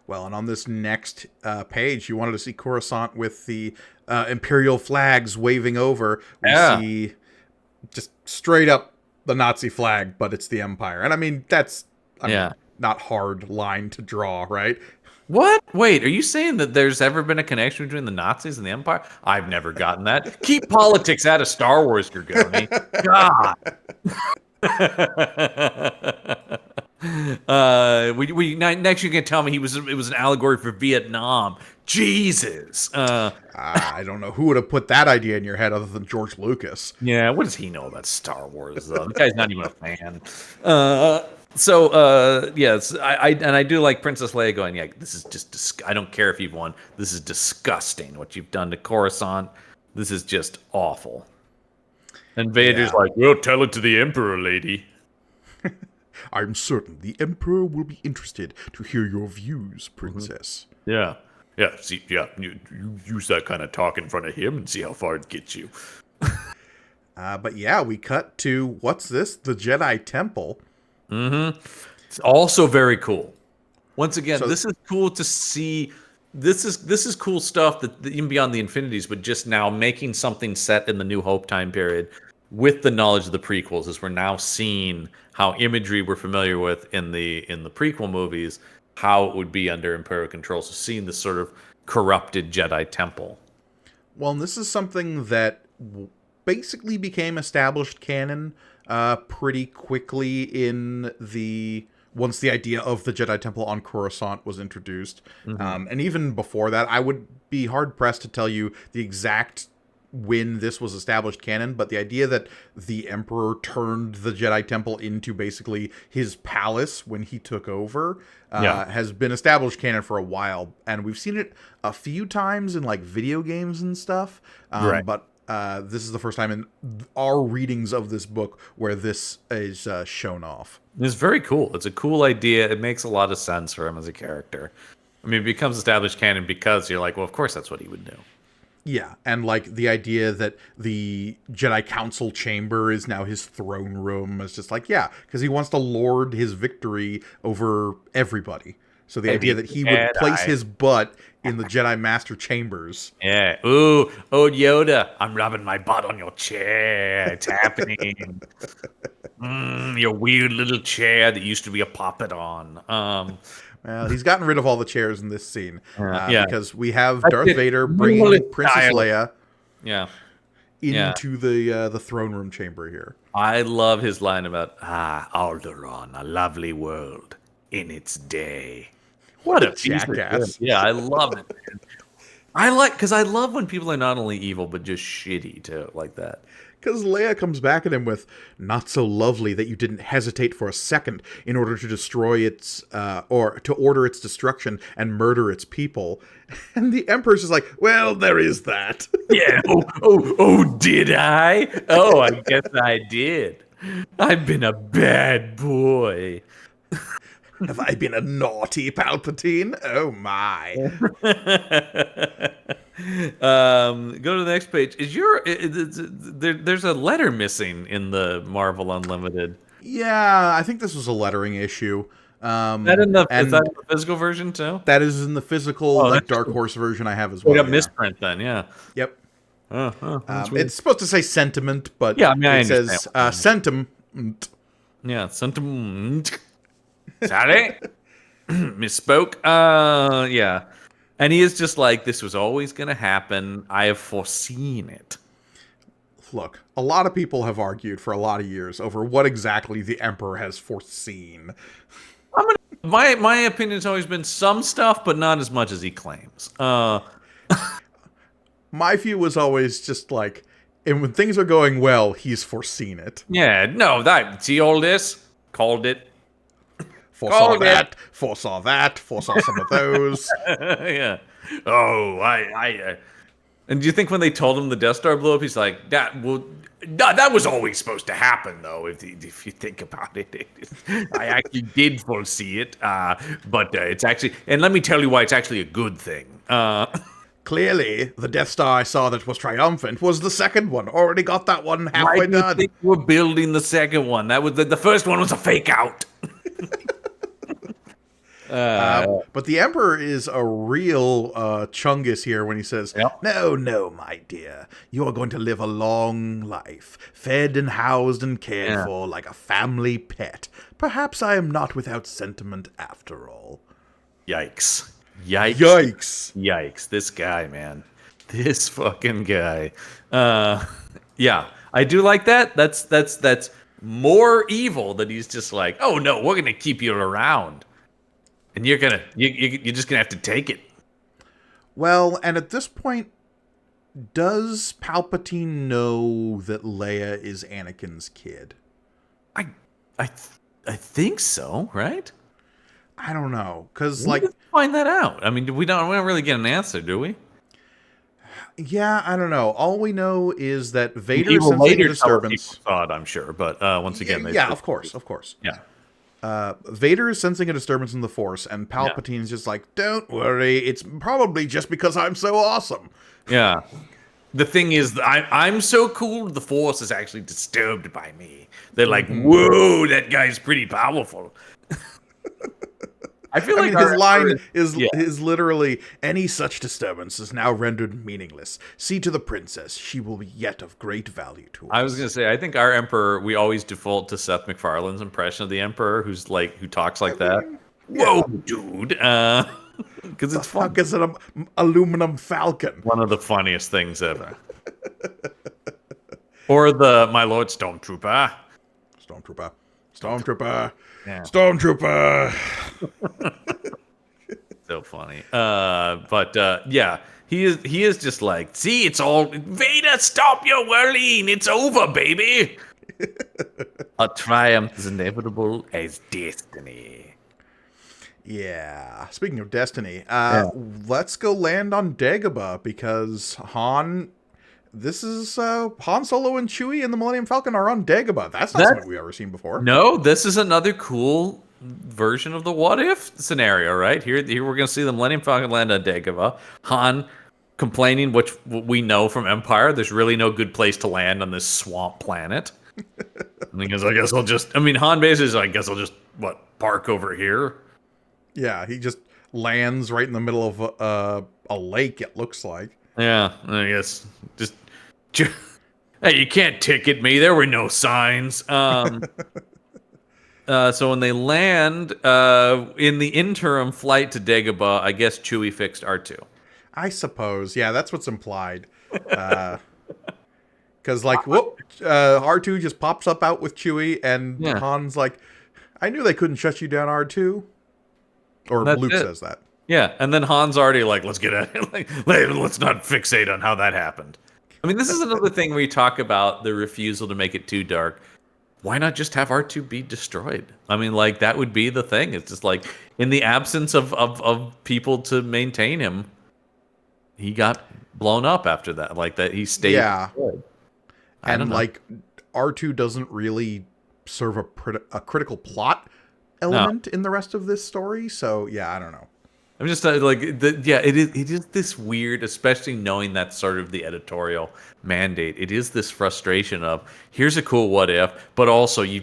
Well, and on this next page, you wanted to see Coruscant with the Imperial flags waving over. We see just straight up the Nazi flag, but it's the Empire. And I mean, that's not hard line to draw, right? What? Wait, are you saying that there's ever been a connection between the Nazis and the Empire? I've never gotten that. Keep politics out of Star Wars, Gergoni. God. Next you can tell me it was an allegory for Vietnam. Jesus. I don't know who would have put that idea in your head other than George Lucas. Yeah, what does he know about Star Wars? The guy's not even a fan. Yes, I do like Princess Leia going, yeah, this is just, I don't care if you've won. This is disgusting what you've done to Coruscant. This is just awful. And Vader's like, well, tell it to the Emperor, lady. I'm certain the Emperor will be interested to hear your views, Princess. Mm-hmm. Yeah. Yeah, see, you use that kind of talk in front of him and see how far it gets you. But yeah, we cut to, what's this? The Jedi Temple. Mm-hmm. It's also very cool. Once again, this is cool to see. This is cool stuff that even beyond the Infinities, but just now making something set in the New Hope time period with the knowledge of the prequels, as we're now seeing how imagery we're familiar with in the prequel movies, how it would be under Imperial control. So seeing this sort of corrupted Jedi temple. Well, and this is something that basically became established canon pretty quickly in once the idea of the Jedi Temple on Coruscant was introduced. Mm-hmm. And even before that, I would be hard-pressed to tell you the exact when this was established canon, but the idea that the Emperor turned the Jedi Temple into basically his palace when he took over has been established canon for a while. And we've seen it a few times in like video games and stuff. Right. But this is the first time in our readings of this book where this is shown off. It's very cool. It's a cool idea. It makes a lot of sense for him as a character. I mean, it becomes established canon because you're like, well, of course that's what he would do. Yeah, and like the idea that the Jedi Council chamber is now his throne room is just like, yeah, because he wants to lord his victory over everybody. So the idea that he would place his butt in the Jedi Master chambers. Yeah. Ooh, oh Yoda, I'm rubbing my butt on your chair. It's happening. Your weird little chair that used to be a puppet on. Well, he's gotten rid of all the chairs in this scene Yeah. because we have Darth Vader bringing Princess Leia into the throne room chamber here. I love his line about Alderaan, a lovely world in its day. What a jackass! Yeah, I love it. Man. Because I love when people are not only evil but just shitty too, like that. Because Leia comes back at him with, not so lovely that you didn't hesitate for a second in order to destroy its, or to order its destruction and murder its people. And the Emperor's just like, well, there is that. Yeah. Oh, did I? Oh, I guess I did. I've been a bad boy. Have I been a naughty Palpatine? Oh, my. Go to the next page. There's a letter missing in the Marvel Unlimited. Yeah, I think this was a lettering issue. Is that in the physical version too? That is in the physical Dark Horse version I have as well. We got misprint then, yeah. Yep. It's supposed to say sentiment, but yeah, I mean, it says sentiment. Yeah, sentiment. Sorry, misspoke. Yeah. And he is just like, this was always going to happen. I have foreseen it. Look, a lot of people have argued for a lot of years over what exactly the Emperor has foreseen. My opinion's always been some stuff, but not as much as he claims. My view was always just like, and when things are going well, he's foreseen it. Yeah, no, see all this? Called it. Foresaw that, foresaw some of those. Yeah. Oh, and do you think when they told him the Death Star blew up, he's like, that was always supposed to happen, though, if you think about it. I actually did foresee it, but it's actually, and let me tell you why it's actually a good thing. Clearly, the Death Star I saw that was triumphant was the second one. Already got that one halfway done. I think we're building the second one. That was the first one was a fake out. But the Emperor is a real chungus here when he says, No, my dear. You are going to live a long life, fed and housed and cared for like a family pet. Perhaps I am not without sentiment after all. Yikes. This guy, man. This fucking guy. Yeah, I do like that. That's more evil that he's just like, oh no, we're gonna keep you around. And you're just gonna have to take it. Well, and at this point, does Palpatine know that Leia is Anakin's kid? I think so, right? I don't know, because find that out. I mean, we don't really get an answer, do we? Yeah, I don't know. All we know is that Vader is sensing a disturbance. Thought, I'm sure, but once again, of course. Yeah. Vader is sensing a disturbance in the Force, and Palpatine's just like, don't worry, it's probably just because I'm so awesome. Yeah. The thing is, I'm so cool, the Force is actually disturbed by me. They're like, whoa, that guy's pretty powerful. I mean, his line is literally, any such disturbance is now rendered meaningless. See to the princess. She will be yet of great value to us. I was going to say, I think our Emperor, we always default to Seth MacFarlane's impression of the Emperor, who talks like that. Whoa, dude. Because it's fun. Fuck is an aluminum falcon? One of the funniest things ever. Or the My Lord Stormtrooper. Yeah. Stormtrooper. So funny. Yeah, he is just like, see, it's all Vader, stop your whirling. It's over, baby. A triumph is inevitable as destiny. Yeah. Speaking of destiny, let's go land on Dagobah because Han Solo and Chewie and the Millennium Falcon are on Dagobah. That's not something we've ever seen before. No, this is another cool version of the what if scenario, right? Here we're going to see the Millennium Falcon land on Dagobah. Han complaining, which we know from Empire, there's really no good place to land on this swamp planet. And he goes, Han basically is, I guess I'll just, park over here. Yeah, he just lands right in the middle of a lake. It looks like. Yeah, I guess just. Hey, you can't ticket me. There were no signs. So when they land, in the interim flight to Dagobah, I guess Chewie fixed R2. I suppose. Yeah, that's what's implied. Because like, whoop, R2 just pops up out with Chewie, and Yeah, Han's like, "I knew they couldn't shut you down, R2." Or that's Luke it. says that. Yeah, and then Han's already like, let's get at it. Like, let's not fixate on how that happened. I mean, this is another thing where you talk about the refusal to make it too dark. Why not just have R2 be destroyed? I mean, like, that would be the thing. It's just like, in the absence of people to maintain him, he got blown up after that. Like, that he stayed Yeah, destroyed. I don't and know. like R2 doesn't really serve a critical plot No. element in the rest of this story. So yeah, I don't know. I'm just yeah, it is this weird, especially knowing that's sort of the editorial mandate. It is this frustration of here's a cool what if, but also you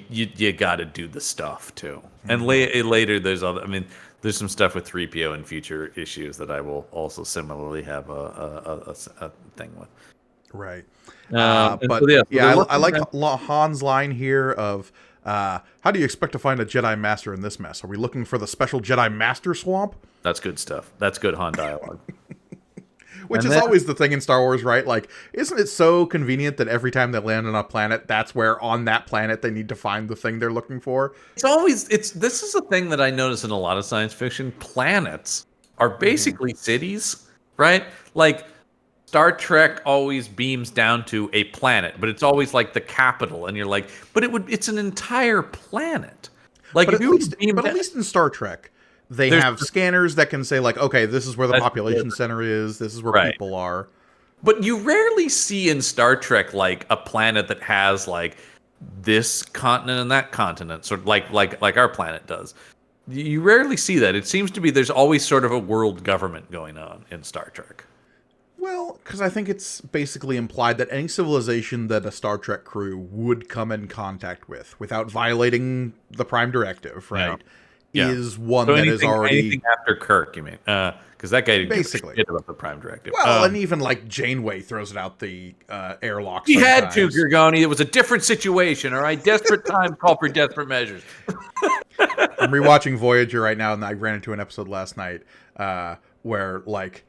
got to do the stuff too. And later there's other. I mean, there's some stuff with 3PO in future issues that I will also similarly have a thing with. Right. And But so, yeah, so yeah, they're I looking like at- Han's line here of, how do you expect to find a Jedi Master in this mess? Are we looking for the special Jedi Master swamp? That's good stuff. That's good Han dialogue. Which And is then- always the thing in Star Wars, right? Like, isn't it so convenient that every time they land on a planet, that's where on that planet they need to find the thing they're looking for? This is a thing that I notice in a lot of science fiction. Planets are basically cities, right? Like Star Trek always beams down to a planet, but it's always like the capital, and you're like, but it's an entire planet. Like But if at you least, beam but at down- least in Star Trek, they There's- have scanners that can say like, okay, this is where the That's population different. center is. This is where Right. people are. But you rarely see in Star Trek like a planet that has like this continent and that continent, sort of like our planet does. You rarely see that. It seems to be there's always sort of a world government going on in Star Trek. Well, because I think it's basically implied that any civilization that a Star Trek crew would come in contact with, without violating the Prime Directive, right, Yeah. is one So that is already anything after Kirk, you mean? Because that guy didn't give a Basically. shit about the Prime Directive. well, and even like Janeway throws it out the airlock. he had to, sometimes. Gorgoni. It was a different situation, all right? Desperate times call for desperate measures. I'm rewatching Voyager right now, and I ran into an episode last night where like.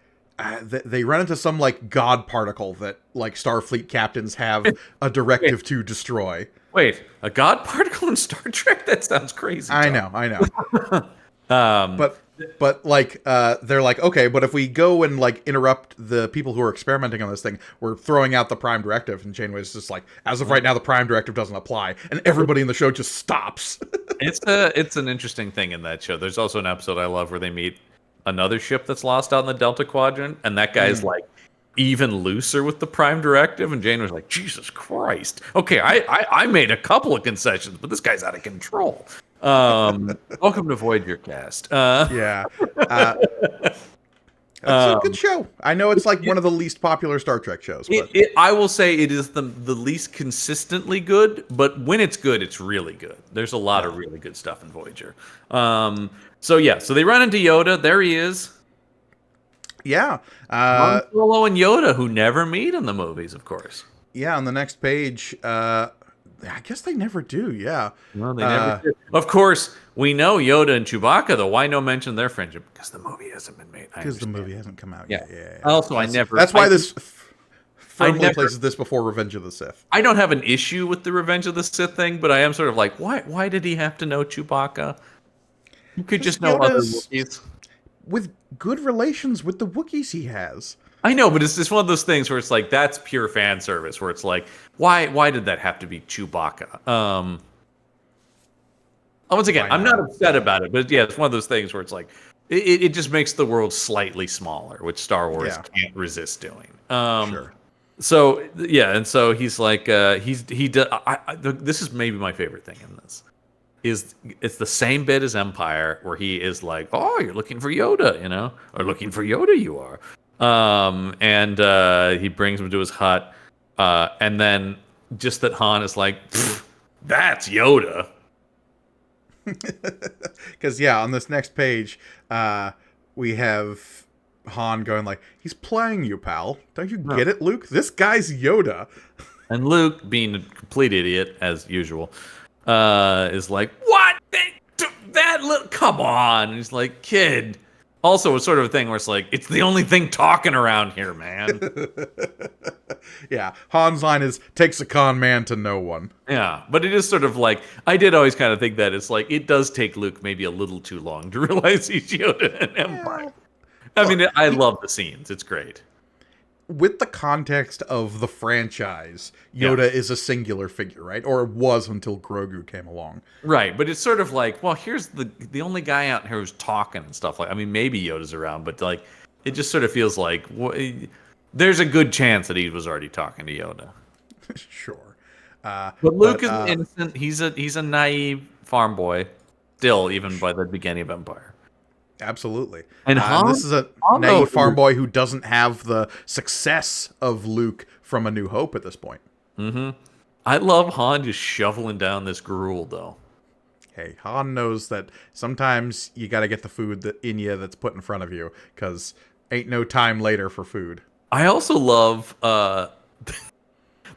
They run into some like god particle that like Starfleet captains have a directive to destroy. Wait, a god particle in Star Trek? That sounds crazy. I Tom. know. Um, But like they're like, okay, but if we go and like interrupt the people who are experimenting on this thing, we're throwing out the Prime Directive. And Janeway's just like, as of right now, the Prime Directive doesn't apply, and everybody in the show just stops. it's an interesting thing in that show. There's also an episode I love where they meet another ship that's lost out in the Delta Quadrant, and that guy's like even looser with the Prime Directive, and Jane was like, Jesus Christ. Okay, I made a couple of concessions, but this guy's out of control. Welcome to Voyager Cast. Yeah, that's a good show. I know it's like one of the least popular Star Trek shows, but I will say it is the least consistently good, but when it's good, it's really good. There's a lot of really good stuff in Voyager. So they run into Yoda. There he is. yeah, Han Solo and Yoda, who never meet in the movies, of course. yeah. On the next page, I guess they never do. Yeah, No, they never did. Of course, we know Yoda and Chewbacca, though. Why no mention their friendship? Because the movie hasn't been made. because the movie hasn't come out yet. Yeah. Also, That's why this firmly never- places this before Revenge of the Sith. I don't have an issue with the Revenge of the Sith thing, but I am sort of like, why did he have to know Chewbacca? You could just know other Yoda's- Wookiees. With good relations with the Wookiees he has. I know, but it's just one of those things where it's like that's pure fan service. Where it's like, why did that have to be Chewbacca? Once again, Why I'm not? not upset about it, but yeah, it's one of those things where it's like it just makes the world slightly smaller, which Star Wars Yeah. can't resist doing. Sure. So yeah, and so he's like he does. This is maybe my favorite thing in this. It's the same bit as Empire where he is like, oh, you're looking for Yoda, or looking for Yoda you are. And he brings him to his hut, and then just that Han is like, that's Yoda. Because yeah, on this next page, we have Han going like, "He's playing you, pal. Don't you No. get it, Luke? This guy's Yoda." And Luke, being a complete idiot as usual, is like, "What? That little? Come on!" And he's like, "Kid." Also, it's sort of a thing where it's like, "It's the only thing talking around here, man." Yeah, Han's line is, "Takes a con man to know one." Yeah, but it is sort of like, I did always kind of think that it's like it does take Luke maybe a little too long to realize he's Yoda in Empire. Well, I look, mean, I love the scenes; it's great. with the context of the franchise, Yeah. Yoda is a singular figure, right? Or it was until Grogu came along. Right, but it's sort of like, well, here's the only guy out here who's talking and stuff. Like, I mean, maybe Yoda's around, but like, it just sort of feels like there's a good chance that he was already talking to Yoda. Sure. But Luke is innocent. He's a naive farm boy, still, even by the beginning of Empire. Absolutely. And Han, this is a naive farm boy who doesn't have the success of Luke from A New Hope at this point. Mm-hmm. I love Han just shoveling down this gruel, though. Hey, Han knows that sometimes you got to get the food in you that's put in front of you, because ain't no time later for food. I also love that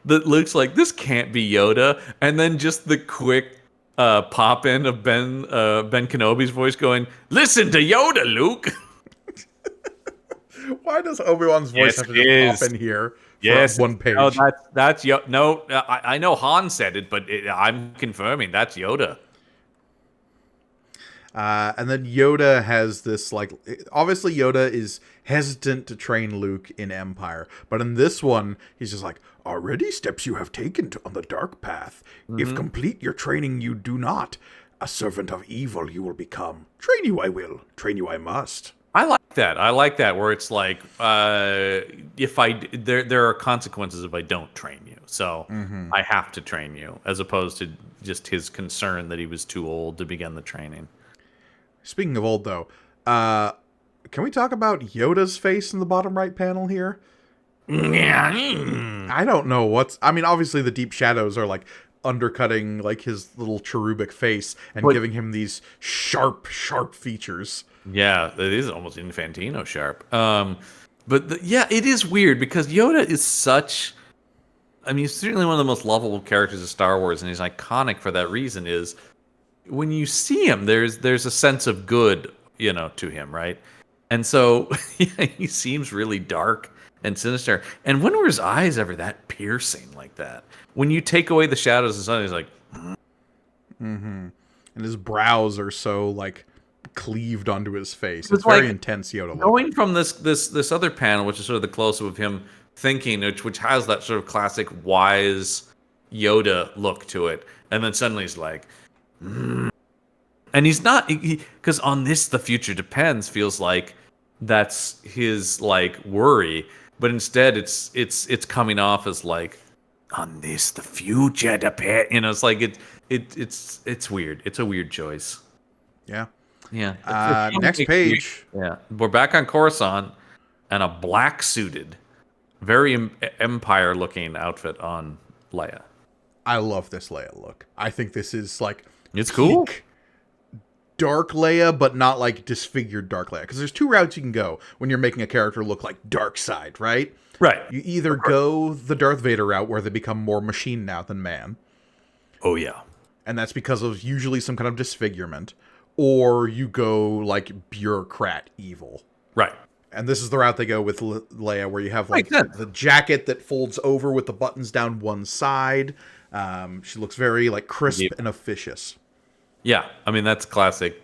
Luke's like, this can't be Yoda, and then just the quick pop in of Ben Kenobi's voice going, "Listen to Yoda, Luke." Why does Obi-Wan's voice have to just pop in here for one page? No, that's no. I know Han said it, but I'm confirming that's Yoda. And then Yoda has this, like, obviously Yoda is hesitant to train Luke in Empire, but in this one, he's just like, "Already steps you have taken on the dark path. If complete your training you do not, a servant of evil you will become. Train you I will, train you I must." I like that where it's like, if there are consequences if I don't train you, so I have to train you, as opposed to just his concern that he was too old to begin the training. Speaking of old, though, can we talk about Yoda's face in the bottom right panel here? I don't know what's... I mean, obviously the deep shadows are, like, undercutting, like, his little cherubic face and giving him these sharp features. Yeah, it is almost Infantino sharp. But yeah, it is weird because Yoda is such... I mean, he's certainly one of the most lovable characters of Star Wars, and he's iconic for that reason. Is when you see him, there's a sense of good, to him, right? And so yeah, he seems really dark and sinister. And when were his eyes ever that piercing like that? When you take away the shadows and sun, he's like, and his brows are so, like, cleaved onto his face. It's like very intense Yoda look. Going from this other panel, which is sort of the close-up of him thinking, which has that sort of classic wise Yoda look to it, and then suddenly he's like, and he's not, because on this the future depends feels like that's his, like, worry, but instead it's coming off as like, on this the future depends. It's like it's weird. It's a weird choice. Yeah. Yeah. Next page. Yeah, we're back on Coruscant, and a black suited, very Empire-looking outfit on Leia. I love this Leia look. I think this is, like, It's cool. Dark Leia, but not, like, disfigured Dark Leia. Because there's two routes you can go when you're making a character look like dark side, right? Right. You either go the Darth Vader route, where they become more machine now than man. Oh yeah. And that's because of usually some kind of disfigurement. Or you go, like, bureaucrat evil. Right. And this is the route they go with Leia, where you have, like, the jacket that folds over with the buttons down one side. She looks very, like, crisp and officious. Yeah, I mean, that's classic,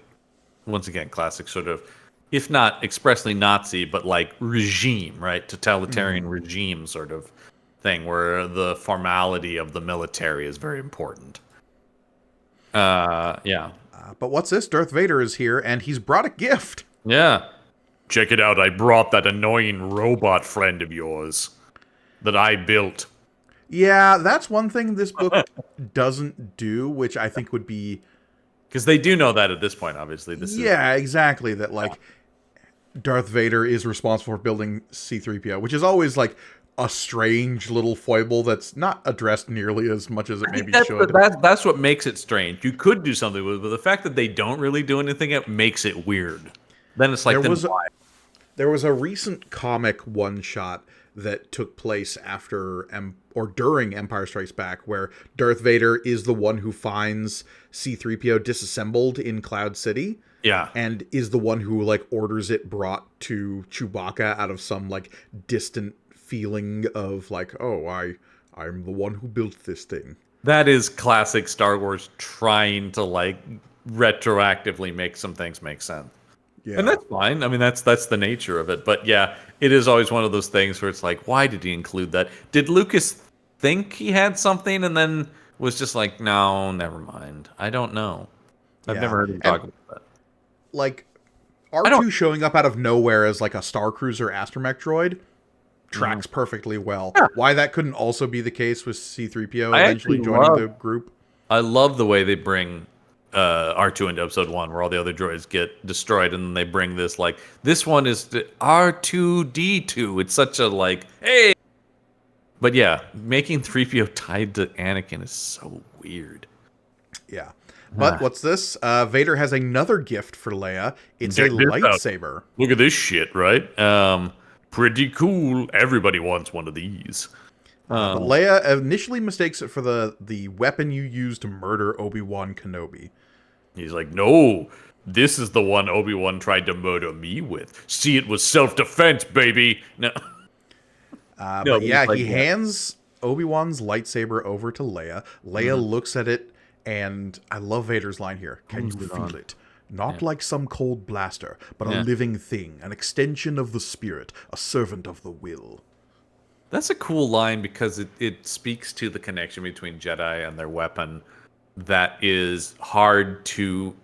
once again, classic sort of, if not expressly Nazi, but like regime, right? Totalitarian regime sort of thing, where the formality of the military is very important. Yeah. But what's this? Darth Vader is here, and he's brought a gift. Yeah. Check it out. I brought that annoying robot friend of yours that I built. Yeah, that's one thing this book doesn't do, which I think would be... Because they do know that at this point, obviously. Yeah, exactly. That, like, Darth Vader is responsible for building C-3PO, which is always, like, a strange little foible that's not addressed nearly as much as it I think maybe should. that's what makes it strange. You could do something with it, but the fact that they don't really do anything, it makes it weird. Then it's like, There then was why? There was a recent comic one shot that took place after or during Empire Strikes Back, where Darth Vader is the one who finds C-3PO disassembled in Cloud City, Yeah. and is the one who like orders it brought to Chewbacca out of some like distant feeling of like, oh, I'm the one who built this thing. That is classic Star Wars trying to like retroactively make some things make sense. Yeah. And that's fine. I mean, that's the nature of it. But yeah, it is always one of those things where it's like, why did he include that? Did Lucas think he had something and then was just like, no, never mind. I don't know. I've Yeah. never heard him talk about that. Like I don't. R2 showing up out of nowhere as like a Star Cruiser astromech droid tracks perfectly well. Yeah. Why that couldn't also be the case with C-3PO I eventually actually joining love- the group. I love the way they bring R2 into episode 1 where all the other droids get destroyed and then they bring this like this one is the R2D2. It's such a like hey, but yeah, making 3PO tied to Anakin is so weird. Yeah. But what's this? Vader has another gift for Leia. It's Check a this out. lightsaber. Look at this shit, right? Pretty cool. Everybody wants one of these. But Leia initially mistakes it for the weapon you use to murder Obi-Wan Kenobi. He's like, no, this is the one Obi-Wan tried to murder me with. See, it was self-defense, baby. No. But yeah, he hands Obi-Wan's lightsaber over to Leia. Leia looks at it, and I love Vader's line here. Can you feel it? Not like some cold blaster, but a living thing, an extension of the spirit, a servant of the will. That's a cool line because it speaks to the connection between Jedi and their weapon that is hard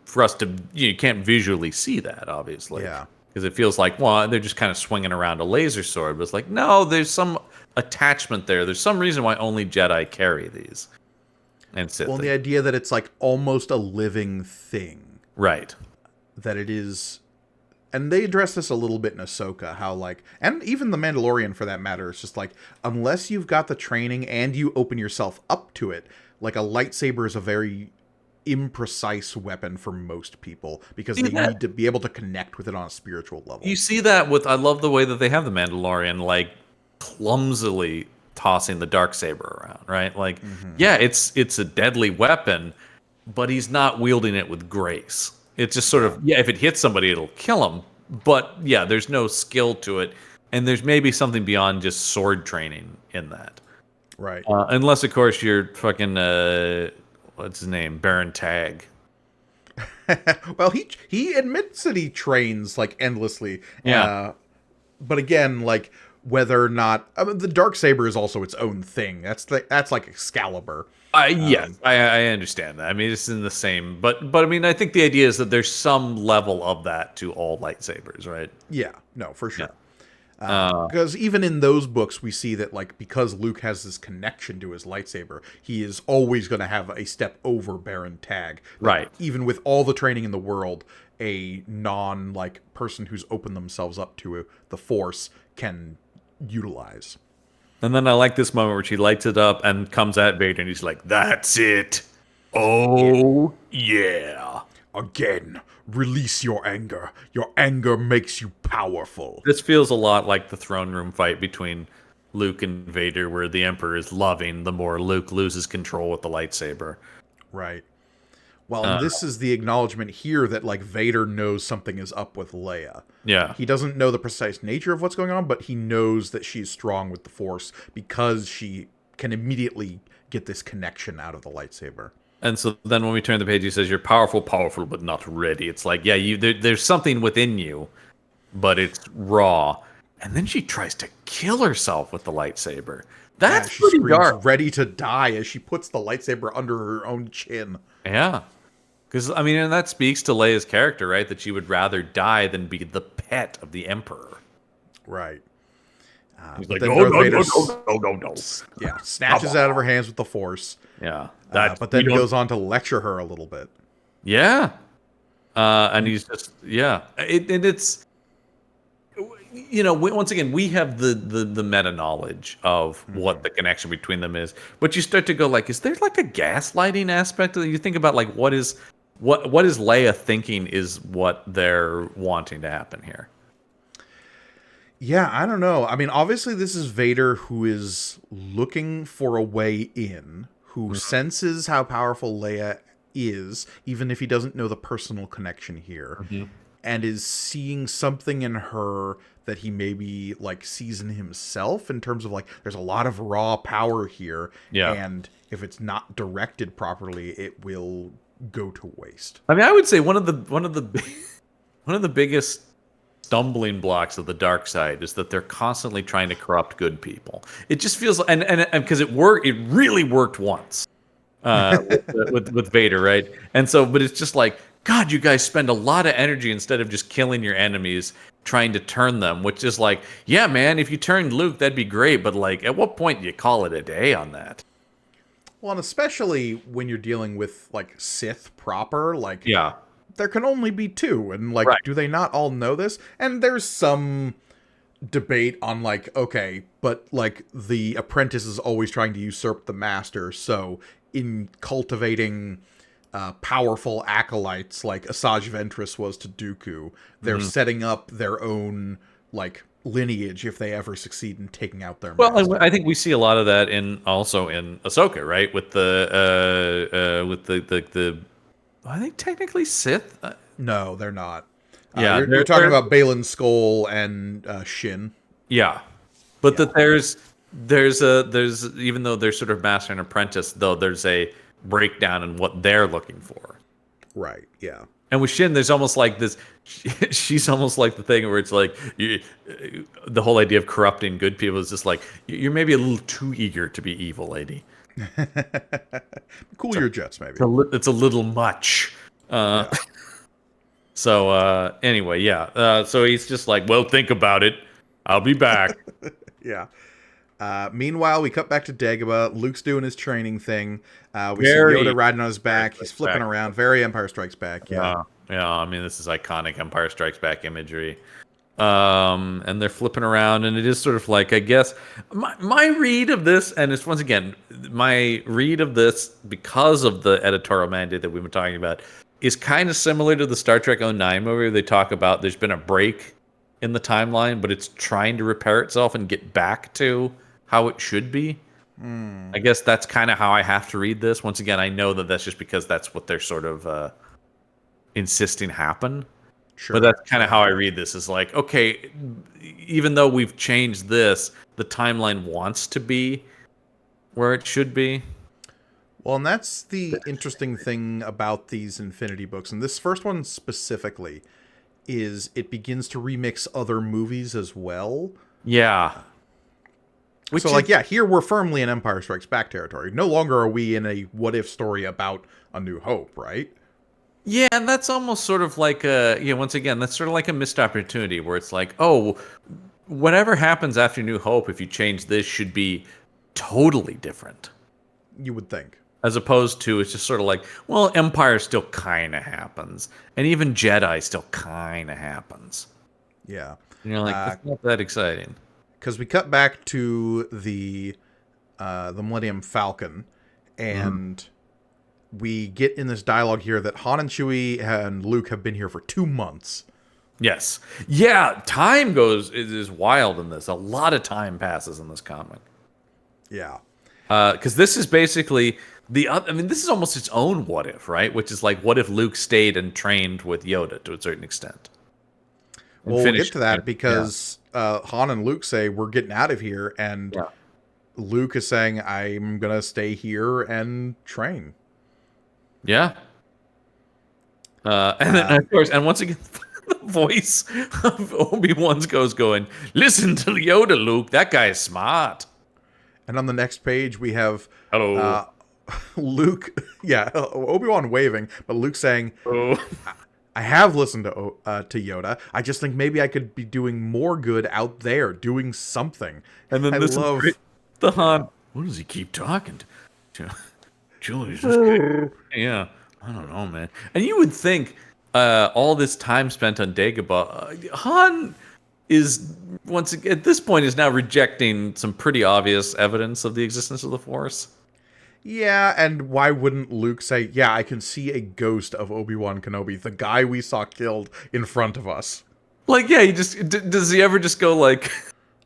for us to, you can't visually see that, obviously. Yeah. Because it feels like, well, they're just kind of swinging around a laser sword. But it's like, no, there's some attachment there. There's some reason why only Jedi carry these. And Sith. Well, the idea that it's like almost a living thing. Right. That it is... And they address this a little bit in Ahsoka, how like... And even The Mandalorian, for that matter, it's just like, unless you've got the training and you open yourself up to it, like a lightsaber is a very imprecise weapon for most people because they need to be able to connect with it on a spiritual level. You see that with, I love the way that they have the Mandalorian, like, clumsily tossing the Darksaber around, right? Like, yeah, it's a deadly weapon, but he's not wielding it with grace. It's just sort of, if it hits somebody, it'll kill them. But, yeah, there's no skill to it. And there's maybe something beyond just sword training in that. Right. Unless, of course, you're fucking, what's his name? Baron Tagg. Well, he admits that he trains, like, endlessly. Yeah. But again, like, whether or not... I mean, the Darksaber is also its own thing. That's like Excalibur. Yes, I understand that. I mean, it's in the same... But I mean, I think the idea is that there's some level of that to all lightsabers, right? Yeah. No, for sure. Because even in those books, we see that, like, because Luke has this connection to his lightsaber, he is always going to have a step over Baron Tagg. Right. Even with all the training in the world, a like, person who's opened themselves up to the Force can utilize. And then I like this moment where she lights it up and comes at Vader, and he's like, that's it. Oh, yeah. Again, release your anger. Your anger makes you powerful. This feels a lot like the throne room fight between Luke and Vader, where the Emperor is loving the more Luke loses control with the lightsaber. Right. Well, and this is the acknowledgement here that, like, Vader knows something is up with Leia. Yeah. He doesn't know the precise nature of what's going on, but he knows that she's strong with the Force because she can immediately get this connection out of the lightsaber. And so then when we turn the page, he says, you're powerful, but not ready. It's like, yeah, there's something within you, but it's raw. And then she tries to kill herself with the lightsaber. That's she pretty screams, dark. ready to die, as she puts the lightsaber under her own chin. Yeah. Because, I mean, and that speaks to Leia's character, right? That she would rather die than be the pet of the Emperor. Right. He's like, then no, Darth no, Vader no. Yeah, snatches it out of her hands with the Force. Yeah. But then goes on to lecture her a little bit. Yeah. And he's just, yeah. And it's... once again, we have the meta knowledge of what the connection between them is, but you start to go like, is there like a gaslighting aspect? You think about like what is Leia thinking is what they're wanting to happen here. Yeah, I don't know. I mean, obviously, this is Vader who is looking for a way in, who senses how powerful Leia is, even if he doesn't know the personal connection here, and is seeing something in her that he maybe like sees in himself in terms of like there's a lot of raw power here, and if it's not directed properly, it will go to waste. I mean, I would say one of the biggest stumbling blocks of the dark side is that they're constantly trying to corrupt good people. It just feels and because it really worked once with Vader, right? And so, but it's just like, God, you guys spend a lot of energy instead of just killing your enemies, trying to turn them, which is like, yeah, man, if you turned Luke, that'd be great, but like, at what point do you call it a day on that? Well, and especially when you're dealing with like Sith proper, like there can only be two, and like, do they not all know this? And there's some debate on like, okay, but like the apprentice is always trying to usurp the master, so in cultivating powerful acolytes like Asajj Ventress was to Dooku, they're setting up their own like lineage if they ever succeed in taking out their master. Well, I think we see a lot of that also in Ahsoka, right? With the I think technically Sith. No, they're not. Yeah, you're talking about Baylan Skoll and Shin. Yeah, but that there's even though they're sort of master and apprentice, though there's a breakdown in what they're looking for. Right. Yeah. And with Shin, there's almost like this. She's almost like the thing where it's like the whole idea of corrupting good people is just like you're maybe a little too eager to be evil, lady. Cool your jets, maybe. It's a little much. So anyway, yeah. So he's just like, well, think about it. I'll be back. Yeah. Meanwhile, we cut back to Dagobah. Luke's doing his training thing. We see Yoda riding on his back. He's flipping around. Very Empire Strikes Back. Yeah. I mean, this is iconic Empire Strikes Back imagery. And they're flipping around, and it is sort of like, I guess, my read of this, and it's once again, my read of this, because of the editorial mandate that we've been talking about, is kind of similar to the Star Trek 09 movie where they talk about there's been a break in the timeline, but it's trying to repair itself and get back to how it should be. I guess that's kind of how I have to read this. Once again, I know that that's just because that's what they're sort of insisting happen. Sure. But that's kind of how I read this, is like, okay, even though we've changed this, the timeline wants to be where it should be. Well, and that's the interesting thing about these Infinity books, and this first one specifically, is it begins to remix other movies as well. Yeah. So, like, yeah, here we're firmly in Empire Strikes Back territory. No longer are we in a what-if story about A New Hope, right? Yeah, and that's almost sort of like once again, that's sort of like a missed opportunity where it's like, oh, whatever happens after New Hope, if you change this, should be totally different. You would think. As opposed to, it's just sort of like, well, Empire still kind of happens. And even Jedi still kind of happens. Yeah. And you're like, that's not that exciting. Because we cut back to the Millennium Falcon, and we get in this dialogue here that Han and Chewie and Luke have been here for 2 months. Yes. Yeah, time is wild in this. A lot of time passes in this comic. Yeah. Because this is basically this is almost its own what if, right? Which is like, what if Luke stayed and trained with Yoda to a certain extent? Well, we'll get to that because Han and Luke say, we're getting out of here, and Luke is saying, I'm going to stay here and train. Yeah. And then, of course, and once again, the voice of Obi-Wan's going, listen to Yoda, Luke. That guy is smart. And on the next page, we have hello Luke. Yeah, Obi-Wan waving, but Luke saying, oh. I have listened to Yoda. I just think maybe I could be doing more good out there, doing something. And then this love the Han. What does he keep talking to? Julie's just kidding. Yeah, I don't know, man. And you would think all this time spent on Dagobah, Han is once again, at this point is now rejecting some pretty obvious evidence of the existence of the Force. Yeah, and why wouldn't Luke say, "Yeah, I can see a ghost of Obi-Wan Kenobi, the guy we saw killed in front of us." Like, yeah, he just does he ever just go like,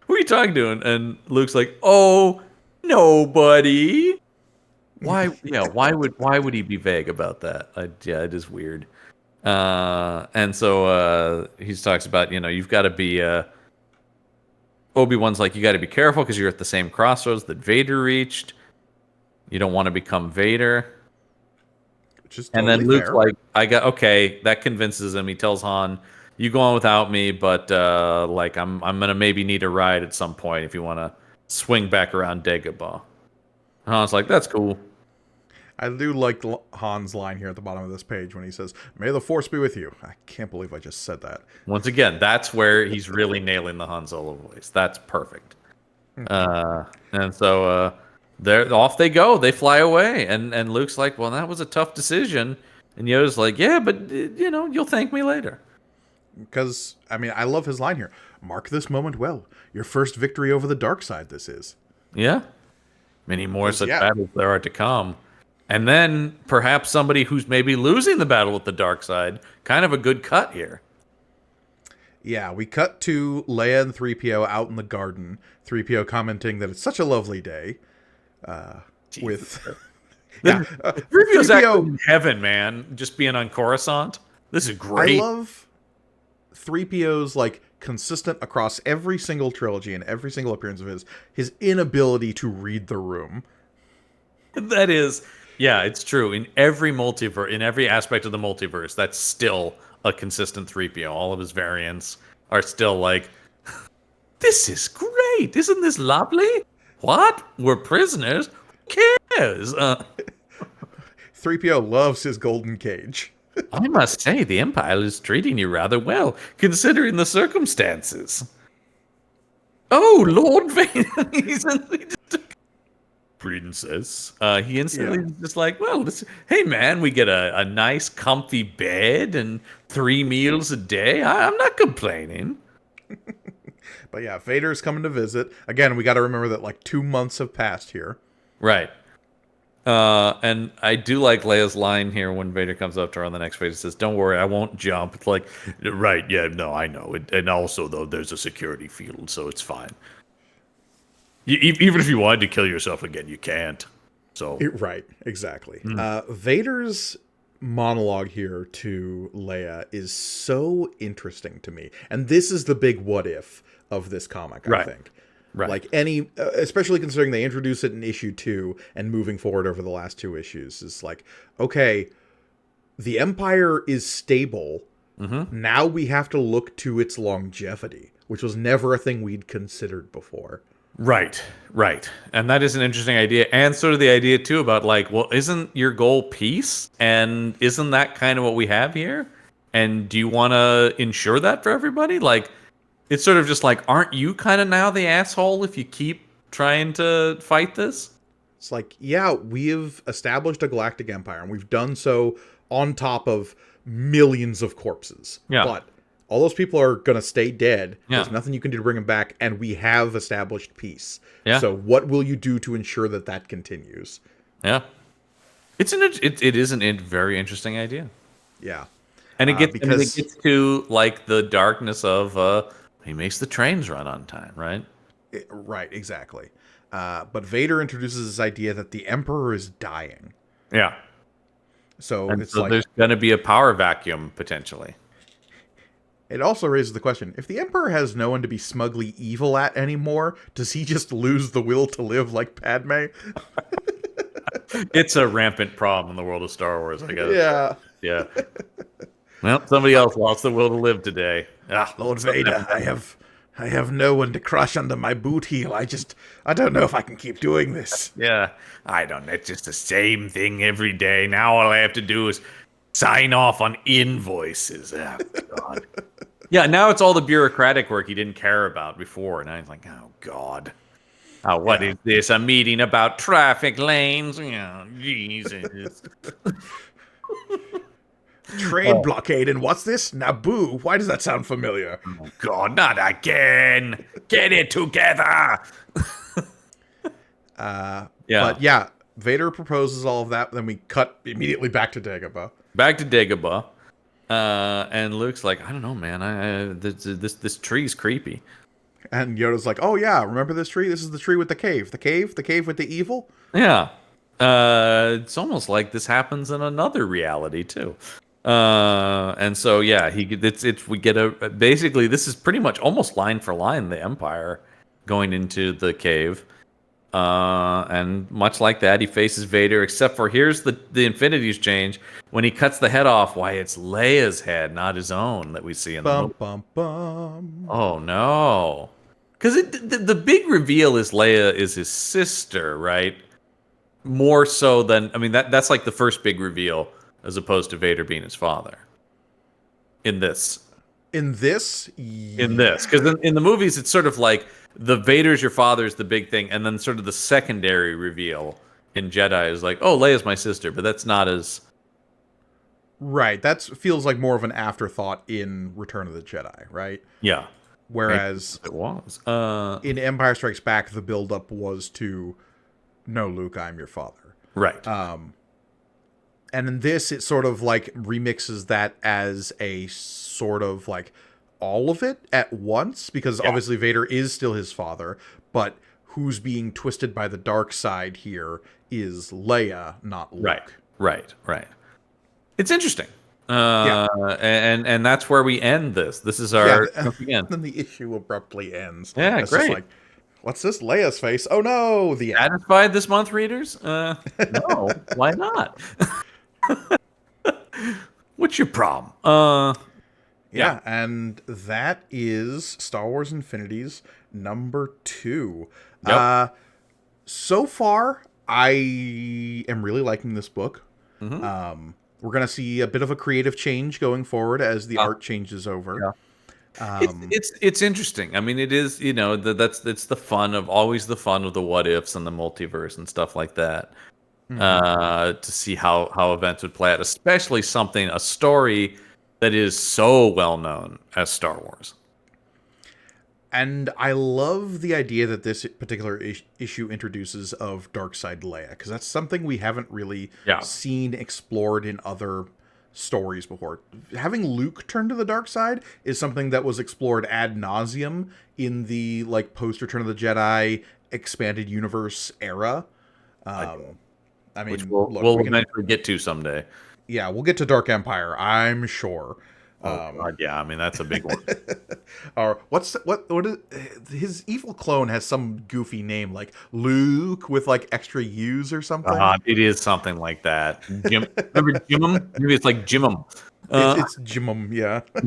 "Who are you talking to?" And Luke's like, "Oh, nobody." Why? Yeah, why would he be vague about that? Yeah, it is weird. And so he talks about you've got to be Obi-Wan's like you got to be careful because you're at the same crossroads that Vader reached. You don't want to become Vader. Which is And totally then Luke's fair. like, I got okay. That convinces him. He tells Han, "You go on without me, but like I'm gonna maybe need a ride at some point if you want to swing back around Dagobah." And Han's like, "That's cool." I do like Han's line here at the bottom of this page when he says, "May the Force be with you." I can't believe I just said that. Once again, that's where he's really nailing the Han Solo voice. That's perfect. And so they're off they go. They fly away, and Luke's like, "Well, that was a tough decision." And Yoda's like, "Yeah, but you'll thank me later." Because, I mean, I love his line here. "Mark this moment well. Your first victory over the dark side, this is." Yeah, many more 'Cause, such yeah. battles there are to come. And then perhaps somebody who's maybe losing the battle with the dark side. Kind of a good cut here. Yeah, we cut to Leia and 3PO out in the garden. 3PO commenting that it's such a lovely day. With yeah, 3PO's 3PO. actually in heaven, man. Just being on Coruscant. This is I great. love 3PO's like consistent across every single trilogy and every single appearance of his inability to read the room. That is, yeah, it's true. In every multiverse, in every aspect of the multiverse, that's still a consistent 3PO. All of his variants are still like, this is great. Isn't this lovely? What? We're prisoners? Who cares? 3PO loves his golden cage. I must say, the Empire is treating you rather well, considering the circumstances. Oh, Lord Vader. He's princess. He instantly is just like, well, hey man, we get a nice comfy bed and 3 meals a day. I'm not complaining. But yeah, Vader's coming to visit. Again, we got to remember that like 2 months have passed here. Right. And I do like Leia's line here when Vader comes up to her on the next page. It says, "Don't worry, I won't jump." It's like, right, yeah, no, I know. And also, though, there's a security field, so it's fine. Even if you wanted to kill yourself again, you can't. So Right, exactly. Vader's monologue here to Leia is so interesting to me. And this is the big what if of this comic, I Right. think. Right. Like especially considering they introduce it in issue 2 and moving forward over the last 2 issues is like, okay, the Empire is stable. Now we have to look to its longevity, which was never a thing we'd considered before. Right, right. And that is an interesting idea. And sort of the idea, too, about like, well, isn't your goal peace? And isn't that kind of what we have here? And do you want to ensure that for everybody? Like, it's sort of just like, aren't you kind of now the asshole if you keep trying to fight this? It's like, yeah, we have established a galactic empire, and we've done so on top of millions of corpses. Yeah. But all those people are going to stay dead. Yeah. There's nothing you can do to bring them back, and we have established peace. Yeah. So what will you do to ensure that that continues? Yeah. It is a very interesting idea. Yeah. And it gets because it gets to like the darkness of he makes the trains run on time, right? Right, exactly. But Vader introduces this idea that the Emperor is dying. Yeah. So And it's so like, there's going to be a power vacuum potentially. it also raises the question, if the Emperor has no one to be smugly evil at anymore, does he just lose the will to live like Padme? It's a rampant problem in the world of Star Wars, I guess. Yeah. Yeah. Well, somebody else lost the will to live today. Ah, Lord Vader, I have no one to crush under my boot heel. I don't know if I can keep doing this. Yeah. I don't know. It's just the same thing every day. Now all I have to do is sign off on invoices. Oh, God. Yeah, now it's all the bureaucratic work he didn't care about before. And I'm like, oh, God. Oh, what is this? A meeting about traffic lanes? Oh, Jesus. Trade blockade, and what's this? Naboo. Why does that sound familiar? Oh God, not again! Get it together! But yeah, Vader proposes all of that. Then we cut immediately back to Dagobah. Back to Dagobah, and Luke's like, I don't know, man. This tree's creepy. And Yoda's like, "Oh yeah, remember this tree? This is the tree with the cave. The cave with the evil." Yeah, it's almost like this happens in another reality too. And so yeah, we get basically this is pretty much almost line for line the Empire going into the cave. And much like that, he faces Vader, except for here's the Infinities change. When he cuts the head off, why, it's Leia's head, not his own, that we see in the movie. Bum, bum. Oh, no. Because the big reveal is Leia is his sister, right? More so than, I mean, that's like the first big reveal, as opposed to Vader being his father. In this. In this? Because in the movies, it's sort of like, the Vader's your father is the big thing, and then sort of the secondary reveal in Jedi is like, oh, Leia's my sister, but that's not as... Right, that feels like more of an afterthought in Return of the Jedi, right? Yeah. Whereas it was. In Empire Strikes Back, the build-up was to, no, Luke, I'm your father. Right. And in this, it sort of like remixes that as a sort of like all of it at once, because obviously Vader is still his father, but who's being twisted by the dark side here is Leia, not Luke. Right. It's interesting. And that's where we end this. This is our then the issue abruptly ends. Yeah, it's great. Just like, what's this? Leia's face. Oh no, the end. Satisfied this month, readers? No, why not? What's your problem? Yeah, and that is Star Wars Infinities #2. Yep. So far, I am really liking this book. Mm-hmm. We're going to see a bit of a creative change going forward as the art changes over. Yeah. It's interesting. I mean, it is, it's the fun of the what ifs and the multiverse and stuff like that. To see how events would play out, especially a story that is so well known as Star Wars. And I love the idea that this particular issue introduces of Darkseid Leia, because that's something we haven't really seen explored in other stories before. Having Luke turn to the dark side is something that was explored ad nauseum in the like post Return of the Jedi expanded universe era. I mean, which we'll eventually get to someday. Yeah, we'll get to Dark Empire, I'm sure. God, yeah, I mean that's a big one. Or what is his evil clone has some goofy name like Luke with like extra U's or something. It is something like that. Remember Jimum? Maybe it's like Jimum. It's Jimum, yeah. It's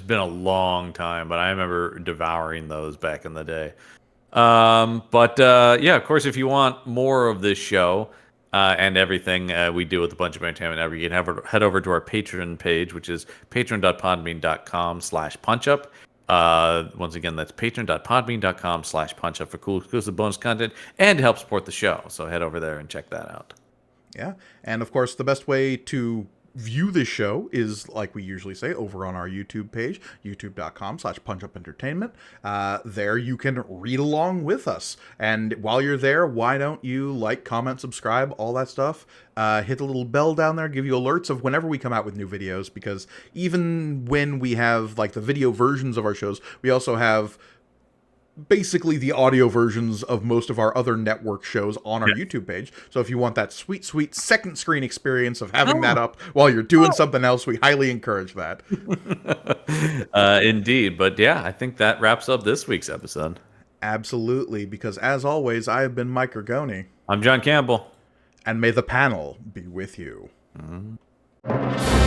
been a long time, but I remember devouring those back in the day. Of course, if you want more of this show and everything we do with a bunch of entertainment, you can head over to our Patreon page, which is patreon.podbean.com/punchup. Once again, that's patreon.podbean.com/punchup for cool exclusive bonus content and to help support the show. So head over there and check that out. Yeah, and of course, the best way to view this show is, like we usually say, over on our YouTube page, youtube.com/punchupentertainment. There you can read along with us. And while you're there, why don't you like, comment, subscribe, all that stuff. Hit the little bell down there, give you alerts of whenever we come out with new videos, because even when we have like the video versions of our shows, we also have basically the audio versions of most of our other network shows on our YouTube page. So if you want that sweet, sweet second screen experience of having that up while you're doing something else, we highly encourage that. Indeed. But yeah, I think that wraps up this week's episode. Absolutely. Because as always, I have been Mike Ergoni. I'm John Campbell. And may the panel be with you. Mm-hmm.